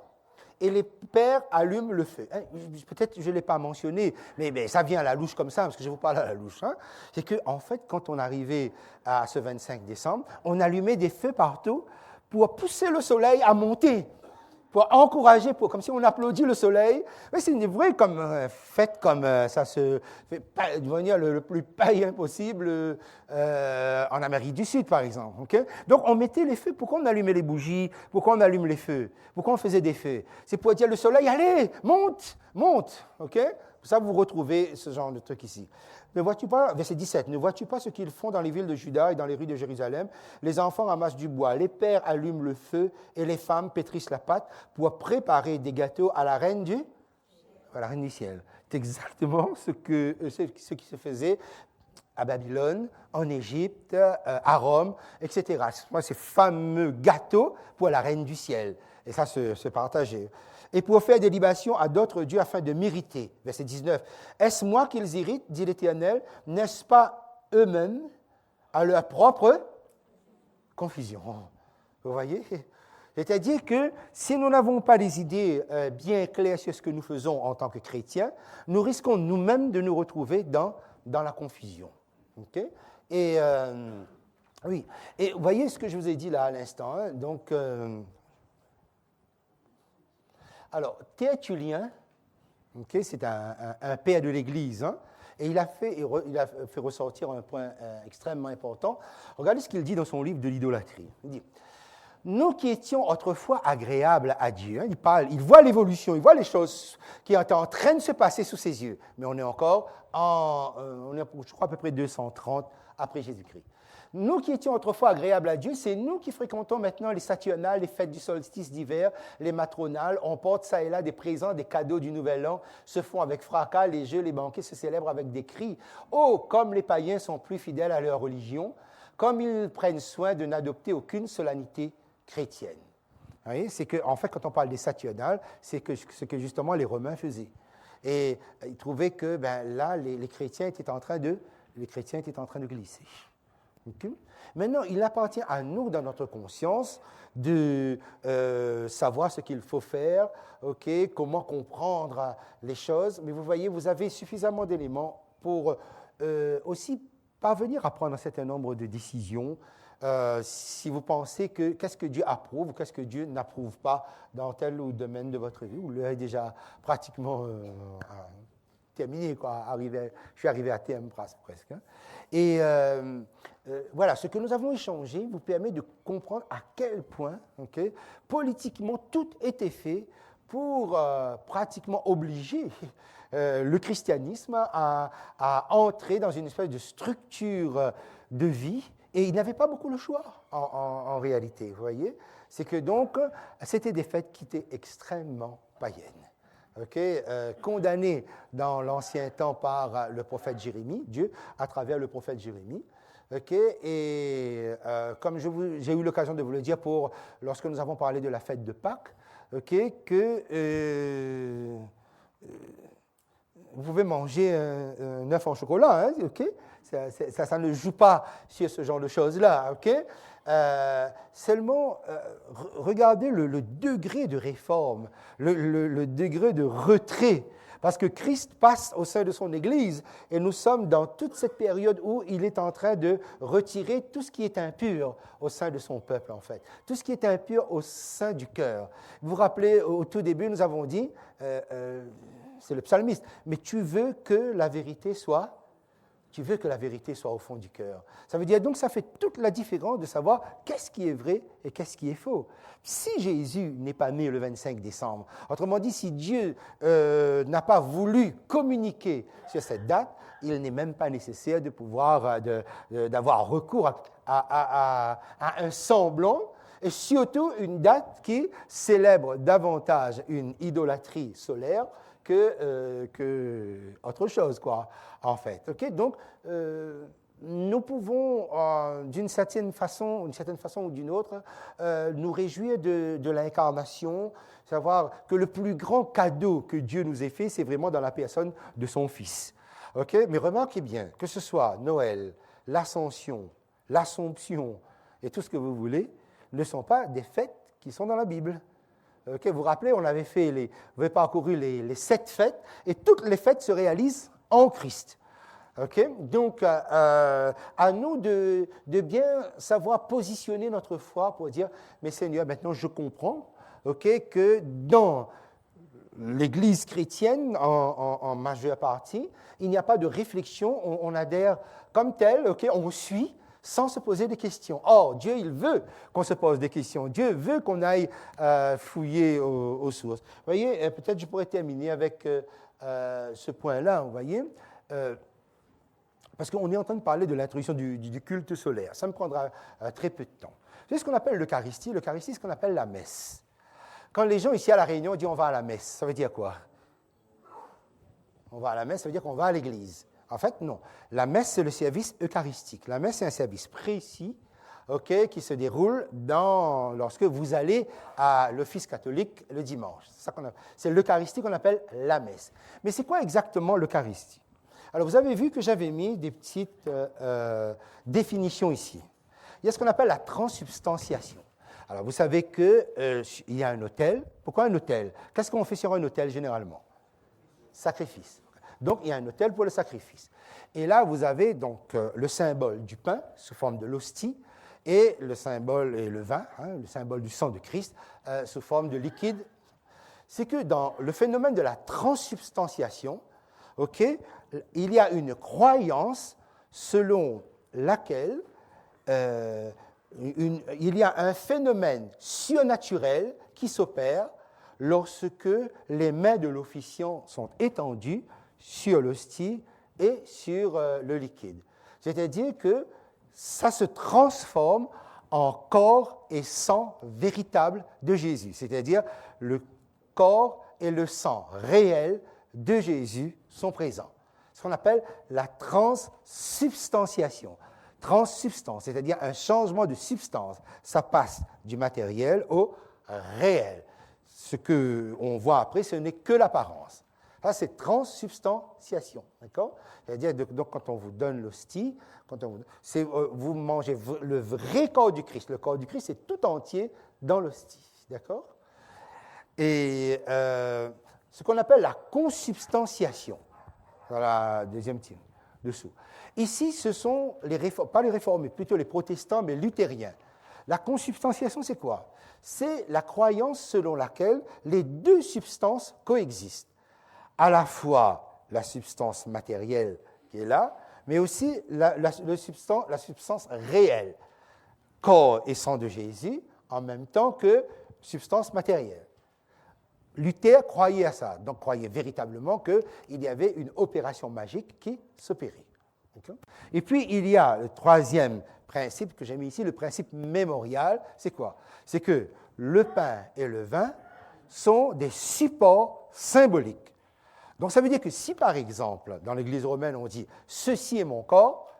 et les pères allument le feu. Peut-être que je ne l'ai pas mentionné, mais ça vient à la louche comme ça, parce que je vous parle à la louche. C'est qu'en fait, quand on arrivait à ce 25 décembre, on allumait des feux partout pour pousser le soleil à monter, pour encourager, comme si on applaudit le soleil. Mais c'est une vraie fête comme ça se fait devenir le plus païen possible en Amérique du Sud, par exemple. Okay? Donc, on mettait les feux. Pourquoi on allumait les bougies? Pourquoi on allume les feux? Pourquoi on faisait des feux? C'est pour dire le soleil, allez, monte, monte. Okay? Pour ça, vous retrouvez ce genre de truc ici. Ne vois-tu pas, verset 17, ne vois-tu pas ce qu'ils font dans les villes de Juda et dans les rues de Jérusalem? Les enfants ramassent du bois, les pères allument le feu et les femmes pétrissent la pâte pour préparer des gâteaux à la reine du ciel. C'est exactement ce qui se faisait à Babylone, en Égypte, à Rome, etc. Ces fameux gâteaux pour la reine du ciel. Et ça se partageait. Et pour faire des libations à d'autres dieux afin de m'irriter. Verset 19. Est-ce moi qu'ils irritent, dit l'Éternel, n'est-ce pas eux-mêmes à leur propre confusion? Vous voyez? C'est-à-dire que si nous n'avons pas des idées bien claires sur ce que nous faisons en tant que chrétiens, nous risquons nous-mêmes de nous retrouver dans la confusion. Okay? Et oui. Et vous voyez ce que je vous ai dit là à l'instant. Hein? Donc, alors, Tertullien, okay, c'est un père de l'Église, hein, et il a fait ressortir un point extrêmement important. Regardez ce qu'il dit dans son livre de l'idolâtrie. Il dit, nous qui étions autrefois agréables à Dieu, hein, il voit l'évolution, il voit les choses qui sont en train de se passer sous ses yeux, mais on est encore je crois à peu près 230 après Jésus-Christ. Nous qui étions autrefois agréables à Dieu, c'est nous qui fréquentons maintenant les saturnales, les fêtes du solstice d'hiver, les matronales. On porte ça et là des présents, des cadeaux du Nouvel An, se font avec fracas, les jeux, les banquets se célèbrent avec des cris. Oh, comme les païens sont plus fidèles à leur religion, comme ils prennent soin de n'adopter aucune solennité chrétienne. Vous voyez, c'est qu'en fait, quand on parle des saturnales, c'est ce que justement les Romains faisaient. Et ils trouvaient que là, les chrétiens étaient en train de glisser. Okay? Maintenant, il appartient à nous, dans notre conscience, de savoir ce qu'il faut faire, okay? Comment comprendre les choses. Mais vous voyez, vous avez suffisamment d'éléments pour aussi parvenir à prendre un certain nombre de décisions si vous pensez qu'est-ce que Dieu approuve ou qu'est-ce que Dieu n'approuve pas dans tel ou domaine de votre vie. Vous l'avez déjà pratiquement terminé, quoi. Je suis arrivé à terme presque. Hein. Et voilà, ce que nous avons échangé vous permet de comprendre à quel point, okay, politiquement, tout était fait pour pratiquement obliger le christianisme à entrer dans une espèce de structure de vie, et il n'avait pas beaucoup le choix en réalité, vous voyez. C'est que donc, c'était des fêtes qui étaient extrêmement païennes. Okay, condamné dans l'Ancien Temps par le prophète Jérémie, Dieu, à travers le prophète Jérémie. Okay, et comme j'ai eu l'occasion de vous le dire lorsque nous avons parlé de la fête de Pâques, okay, que vous pouvez manger un œuf en chocolat, hein, okay? Ça ne joue pas sur ce genre de choses-là. Okay? Seulement, regardez le degré de réforme, le degré de retrait, parce que Christ passe au sein de son Église et nous sommes dans toute cette période où il est en train de retirer tout ce qui est impur au sein de son peuple, en fait. Tout ce qui est impur au sein du cœur. Vous vous rappelez, au tout début, nous avons dit, c'est le psalmiste, mais tu veux que la vérité soit au fond du cœur. Ça veut dire donc ça fait toute la différence de savoir qu'est-ce qui est vrai et qu'est-ce qui est faux. Si Jésus n'est pas né le 25 décembre, autrement dit, si Dieu n'a pas voulu communiquer sur cette date, il n'est même pas nécessaire de pouvoir d'avoir recours à un semblant, et surtout une date qui célèbre davantage une idolâtrie solaire que autre chose, quoi, en fait. Okay? Donc, nous pouvons, d'une certaine façon ou d'une autre, nous réjouir de l'incarnation, savoir que le plus grand cadeau que Dieu nous ait fait, c'est vraiment dans la personne de son Fils. Okay? Mais remarquez bien, que ce soit Noël, l'Ascension, l'Assomption et tout ce que vous voulez, ne sont pas des fêtes qui sont dans la Bible. Okay? Vous vous rappelez, vous avez parcouru les 7 fêtes, et toutes les fêtes se réalisent en Christ. Okay? Donc, à nous de bien savoir positionner notre foi pour dire, mais Seigneur, maintenant je comprends que dans l'Église chrétienne, en majeure partie, il n'y a pas de réflexion, on adhère comme tel, on suit sans se poser des questions. Or, Dieu, il veut qu'on se pose des questions. Dieu veut qu'on aille fouiller aux sources. Vous voyez, peut-être je pourrais terminer avec ce point-là, vous voyez. Parce qu'on est en train de parler de l'introduction du culte solaire. Ça me prendra très peu de temps. C'est ce qu'on appelle l'Eucharistie. L'Eucharistie, c'est ce qu'on appelle la messe. Quand les gens ici à La Réunion disent on va à la messe, ça veut dire quoi? On va à la messe, ça veut dire qu'on va à l'église. En fait, non. La messe, c'est le service eucharistique. La messe, c'est un service précis qui se déroule lorsque vous allez à l'office catholique le dimanche. C'est l'Eucharistie qu'on appelle la messe. Mais c'est quoi exactement l'Eucharistie? Alors, vous avez vu que j'avais mis des petites définitions ici. Il y a ce qu'on appelle la transsubstantiation. Alors, vous savez qu'il y a un autel. Pourquoi un autel? Qu'est-ce qu'on fait sur un autel généralement? Sacrifice. Donc, il y a un autel pour le sacrifice. Et là, vous avez donc le symbole du pain sous forme de l'hostie et le symbole et le vin, le symbole du sang de Christ sous forme de liquide. C'est que dans le phénomène de la transsubstantiation, il y a une croyance selon laquelle il y a un phénomène surnaturel qui s'opère lorsque les mains de l'officiant sont étendues sur l'hostie et sur le liquide. C'est-à-dire que ça se transforme en corps et sang véritable de Jésus. C'est-à-dire le corps et le sang réel de Jésus sont présents. Ce qu'on appelle la transsubstantiation. Transsubstance, c'est-à-dire un changement de substance. Ça passe du matériel au réel. Ce qu'on voit après, ce n'est que l'apparence. Ça, c'est transsubstantiation. D'accord? C'est-à-dire, donc, quand on vous donne l'hostie, vous mangez le vrai corps du Christ. Le corps du Christ est tout entier dans l'hostie. D'accord? Et ce qu'on appelle la consubstantiation. Dans la deuxième tienne, dessous. Ici, ce sont pas les réformés, plutôt les protestants, mais luthériens. La consubstantiation, c'est quoi? C'est la croyance selon laquelle les deux substances coexistent. À la fois la substance matérielle qui est là, mais aussi la substance réelle, corps et sang de Jésus, en même temps que substance matérielle. Luther croyait à ça, donc croyait véritablement qu'il y avait une opération magique qui s'opérait. Okay? Et puis, il y a le troisième principe que j'ai mis ici, le principe mémorial. C'est quoi? C'est que le pain et le vin sont des supports symboliques. Donc, ça veut dire que si, par exemple, dans l'Église romaine, on dit « ceci est mon corps »,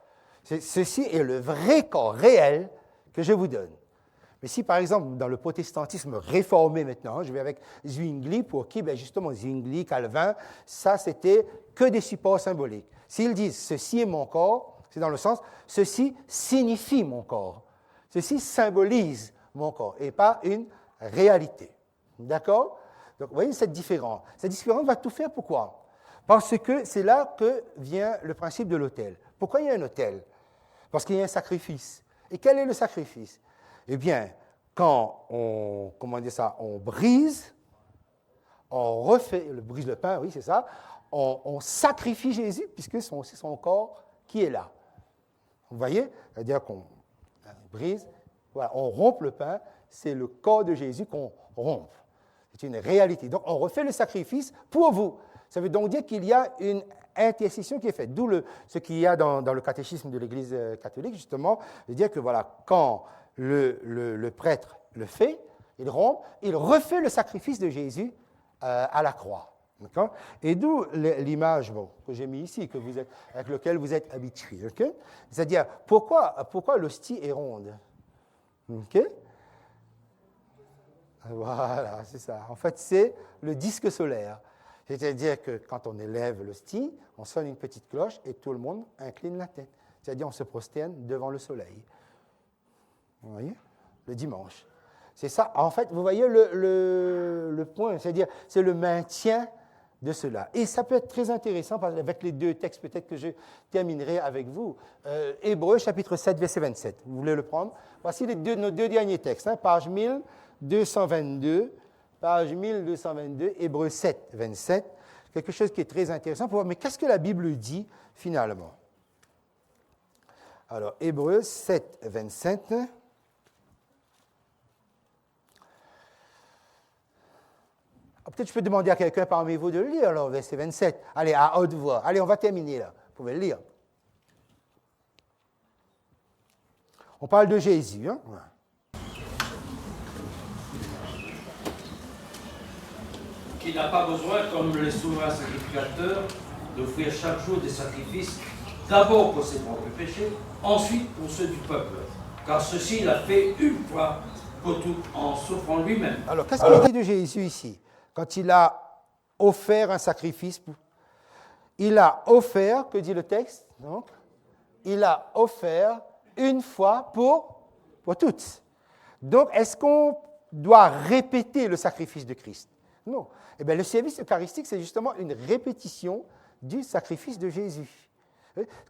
ceci est le vrai corps réel que je vous donne. Mais si, par exemple, dans le protestantisme réformé maintenant, je vais avec Zwingli, pour qui, justement, Zwingli, Calvin, ça, c'était que des supports symboliques. S'ils disent « ceci est mon corps », c'est dans le sens « ceci signifie mon corps ». Ceci symbolise mon corps et pas une réalité. D'accord? Donc, vous voyez cette différence. Cette différence va tout faire. Pourquoi? Parce que c'est là que vient le principe de l'autel. Pourquoi il y a un autel? Parce qu'il y a un sacrifice. Et quel est le sacrifice? Eh bien, quand on brise, on brise le pain, oui, c'est ça, on sacrifie Jésus, puisque c'est son corps qui est là. Vous voyez? C'est-à-dire qu'on brise, voilà, on rompt le pain, c'est le corps de Jésus qu'on rompt. C'est une réalité. Donc, on refait le sacrifice pour vous. Ça veut donc dire qu'il y a une intercession qui est faite. D'où ce qu'il y a dans le catéchisme de l'Église catholique, justement, de dire que, voilà, quand le prêtre le fait, il rompt, il refait le sacrifice de Jésus à la croix. D'accord? Et d'où l'image que j'ai mis ici, avec laquelle vous êtes habitués. Okay? C'est-à-dire, pourquoi l'hostie est ronde? Okay? Voilà, c'est ça. En fait, c'est le disque solaire. C'est-à-dire que quand on élève l'hostie, on sonne une petite cloche et tout le monde incline la tête. C'est-à-dire on se prosterne devant le soleil. Vous voyez? Le dimanche. C'est ça. En fait, vous voyez le point. C'est-à-dire, c'est le maintien de cela. Et ça peut être très intéressant, avec les deux textes peut-être que je terminerai avec vous. Hébreux, chapitre 7, verset 27. Vous voulez le prendre? Voici nos deux derniers textes, hein, page 1222, Hébreux 7, 27. Quelque chose qui est très intéressant pour voir, mais qu'est-ce que la Bible dit finalement? Alors, Hébreux 7, 27. Peut-être je peux demander à quelqu'un parmi vous de le lire, alors, verset 27. Allez, à haute voix. Allez, on va terminer là. Vous pouvez le lire. On parle de Jésus. Hein? Qui n'a pas besoin, comme les souverains sacrificateurs, d'offrir chaque jour des sacrifices, d'abord pour ses propres péchés, ensuite pour ceux du peuple. Car ceci, il a fait une fois pour toutes en souffrant lui-même. Alors, qu'est-ce qu'on dit de Jésus ici? Quand il a offert un sacrifice, il a offert, que dit le texte? Donc, il a offert une fois pour toutes. Donc, est-ce qu'on doit répéter le sacrifice de Christ? Non. Eh bien, le service eucharistique, c'est justement une répétition du sacrifice de Jésus.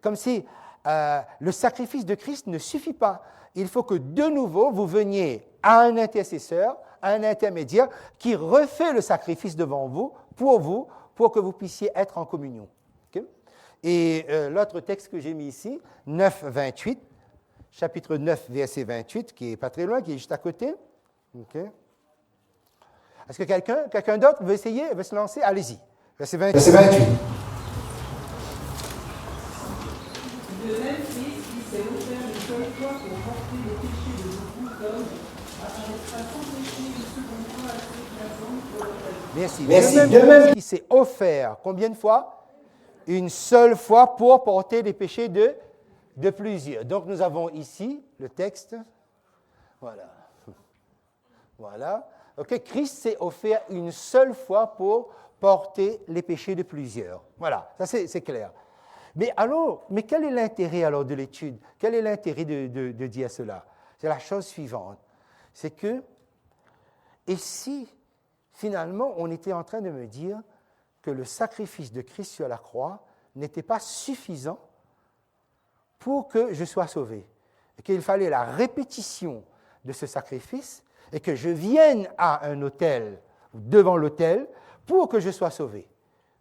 Comme si le sacrifice de Christ ne suffit pas. Il faut que de nouveau, vous veniez à un intercesseur, à un intermédiaire qui refait le sacrifice devant vous, pour que vous puissiez être en communion. Okay? Et l'autre texte que j'ai mis ici, 9, 28, chapitre 9, verset 28, qui n'est pas très loin, qui est juste à côté. Okay? Est-ce que quelqu'un d'autre veut essayer, veut se lancer? Allez-y. Verset 28. De même, Christ, qui s'est offert une seule fois pour porter les péchés de beaucoup d'hommes, afin d'être sans péché une seconde fois à ceux qui attendent pour leur salut. Merci. De même, qui s'est offert combien de fois? Une seule fois pour porter les péchés de plusieurs. Donc, nous avons ici le texte. Voilà. Voilà. Okay, Christ s'est offert une seule fois pour porter les péchés de plusieurs. Voilà, ça c'est clair. Mais quel est l'intérêt alors de l'étude? Quel est l'intérêt de dire cela? C'est la chose suivante. C'est que, et si finalement on était en train de me dire que le sacrifice de Christ sur la croix n'était pas suffisant pour que je sois sauvé, et qu'il fallait la répétition de ce sacrifice, et que je vienne à un autel, devant l'autel, pour que je sois sauvé.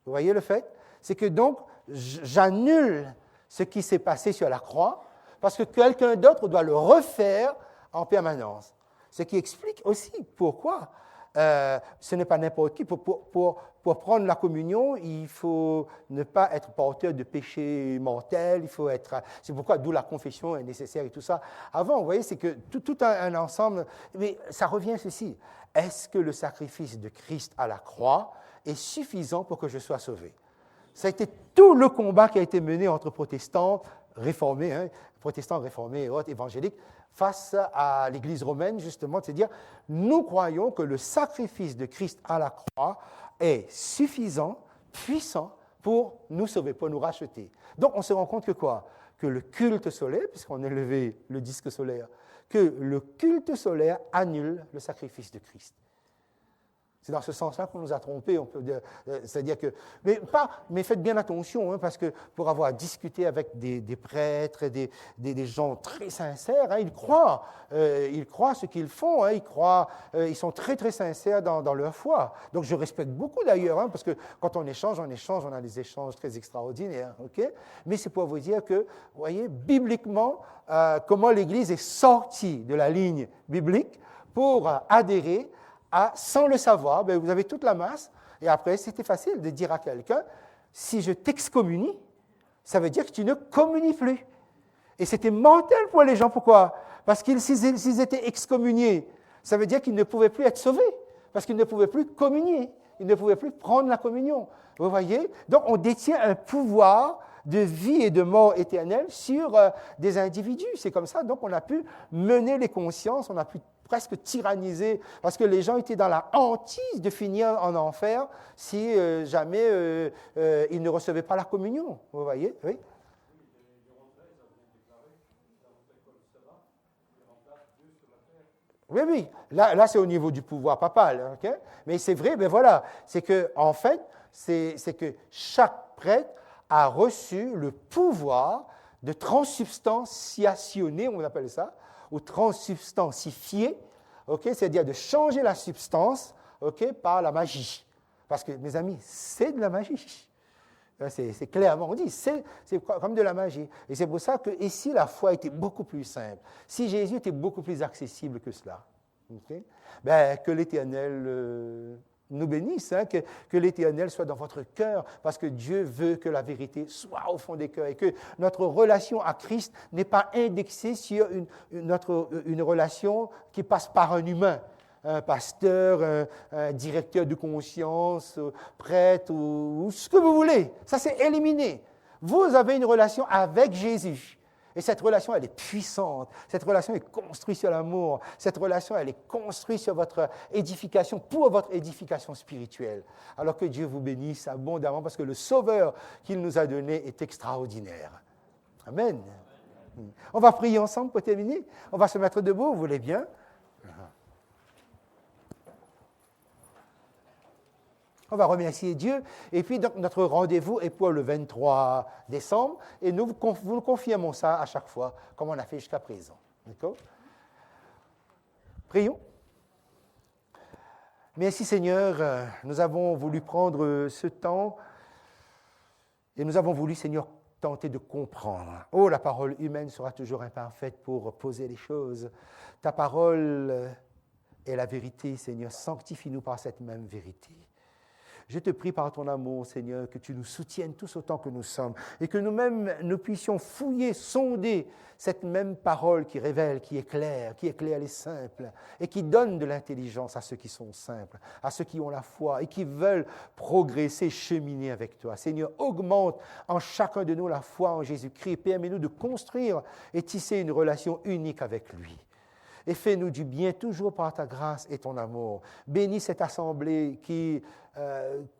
Vous voyez le fait? C'est que donc, j'annule ce qui s'est passé sur la croix, parce que quelqu'un d'autre doit le refaire en permanence. Ce qui explique aussi pourquoi ce n'est pas n'importe qui. Pour prendre la communion, il faut ne pas être porteur de péché mortel, il faut être... C'est pourquoi, d'où la confession est nécessaire et tout ça. Avant, vous voyez, c'est que tout un ensemble... Mais ça revient à ceci. Est-ce que le sacrifice de Christ à la croix est suffisant pour que je sois sauvé? Ça a été tout le combat qui a été mené entre protestants réformés et autres évangéliques, face à l'Église romaine, justement, c'est-à-dire, nous croyons que le sacrifice de Christ à la croix est suffisant, puissant, pour nous sauver, pour nous racheter. Donc, on se rend compte que quoi? Que le culte solaire, puisqu'on a levé le disque solaire, que le culte solaire annule le sacrifice de Christ. C'est dans ce sens-là qu'on nous a trompés, on peut dire, c'est-à-dire que... Mais faites bien attention, hein, parce que pour avoir discuté avec des prêtres, des gens très sincères, hein, ils croient ce qu'ils font, hein, ils sont très, très sincères dans leur foi. Donc je respecte beaucoup d'ailleurs, hein, parce que quand on échange, on a des échanges très extraordinaires. Okay? Mais c'est pour vous dire que, vous voyez, bibliquement, comment l'Église est sortie de la ligne biblique pour adhérer sans le savoir, ben vous avez toute la masse, et après, c'était facile de dire à quelqu'un, si je t'excommunie, ça veut dire que tu ne communies plus. Et c'était mortel pour les gens. Pourquoi? Parce que s'ils étaient excommuniés, ça veut dire qu'ils ne pouvaient plus être sauvés, parce qu'ils ne pouvaient plus communier. il ne pouvait plus prendre la communion. Vous voyez? Donc, on détient un pouvoir de vie et de mort éternelle sur des individus. C'est comme ça. Donc, on a pu mener les consciences, on a pu presque tyranniser, parce que les gens étaient dans la hantise de finir en enfer si jamais ils ne recevaient pas la communion. Vous voyez? Oui. Oui, oui. Là c'est au niveau du pouvoir papal. Okay? Mais c'est vrai, ben voilà. C'est que, en fait, c'est que chaque prêtre a reçu le pouvoir de transsubstantiationner, on appelle ça, ou transsubstantifier, okay? C'est-à-dire de changer la substance, okay, par la magie. Parce que, mes amis, c'est de la magie. C'est clairement, on dit, c'est comme de la magie. Et c'est pour ça que ici, la foi était beaucoup plus simple. Si Jésus était beaucoup plus accessible que cela, okay? Ben, que l'Éternel nous bénisse, hein, que l'Éternel soit dans votre cœur, parce que Dieu veut que la vérité soit au fond des cœurs et que notre relation à Christ n'est pas indexée sur une relation qui passe par un humain. Un pasteur, un directeur de conscience, prêtre ou ce que vous voulez. Ça, c'est éliminé. Vous avez une relation avec Jésus. Et cette relation, elle est puissante. Cette relation est construite sur l'amour. Cette relation, elle est construite sur votre édification, pour votre édification spirituelle. Alors que Dieu vous bénisse abondamment parce que le Sauveur qu'il nous a donné est extraordinaire. Amen. On va prier ensemble pour terminer. On va se mettre debout, vous voulez bien? On va remercier Dieu. Et puis, donc, notre rendez-vous est pour le 23 décembre. Et nous vous confirmons ça à chaque fois, comme on a fait jusqu'à présent. D'accord? Prions. Merci Seigneur, nous avons voulu prendre ce temps et nous avons voulu, Seigneur, tenter de comprendre. Oh, la parole humaine sera toujours imparfaite pour poser les choses. Ta parole est la vérité, Seigneur. Sanctifie-nous par cette même vérité. Je te prie par ton amour, Seigneur, que tu nous soutiennes tous autant que nous sommes et que nous-mêmes, nous puissions fouiller, sonder cette même parole qui révèle, qui éclaire les simples et qui donne de l'intelligence à ceux qui sont simples, à ceux qui ont la foi et qui veulent progresser, cheminer avec toi. Seigneur, augmente en chacun de nous la foi en Jésus-Christ et permets-nous de construire et tisser une relation unique avec lui. Et fais-nous du bien toujours par ta grâce et ton amour. Bénis cette assemblée qui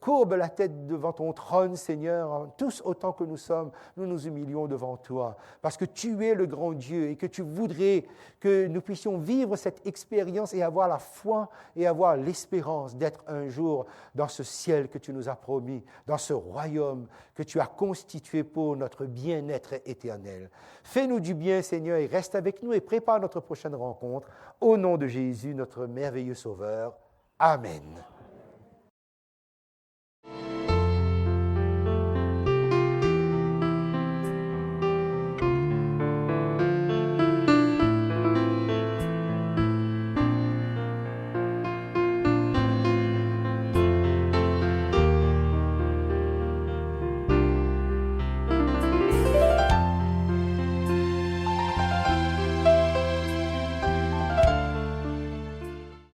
courbe la tête devant ton trône, Seigneur. Tous autant que nous sommes, nous nous humilions devant toi. Parce que tu es le grand Dieu et que tu voudrais que nous puissions vivre cette expérience et avoir la foi et avoir l'espérance d'être un jour dans ce ciel que tu nous as promis, dans ce royaume que tu as constitué pour notre bien-être éternel. Fais-nous du bien, Seigneur, et reste avec nous et prépare notre prochaine rencontre. Au nom de Jésus, notre merveilleux Sauveur. Amen.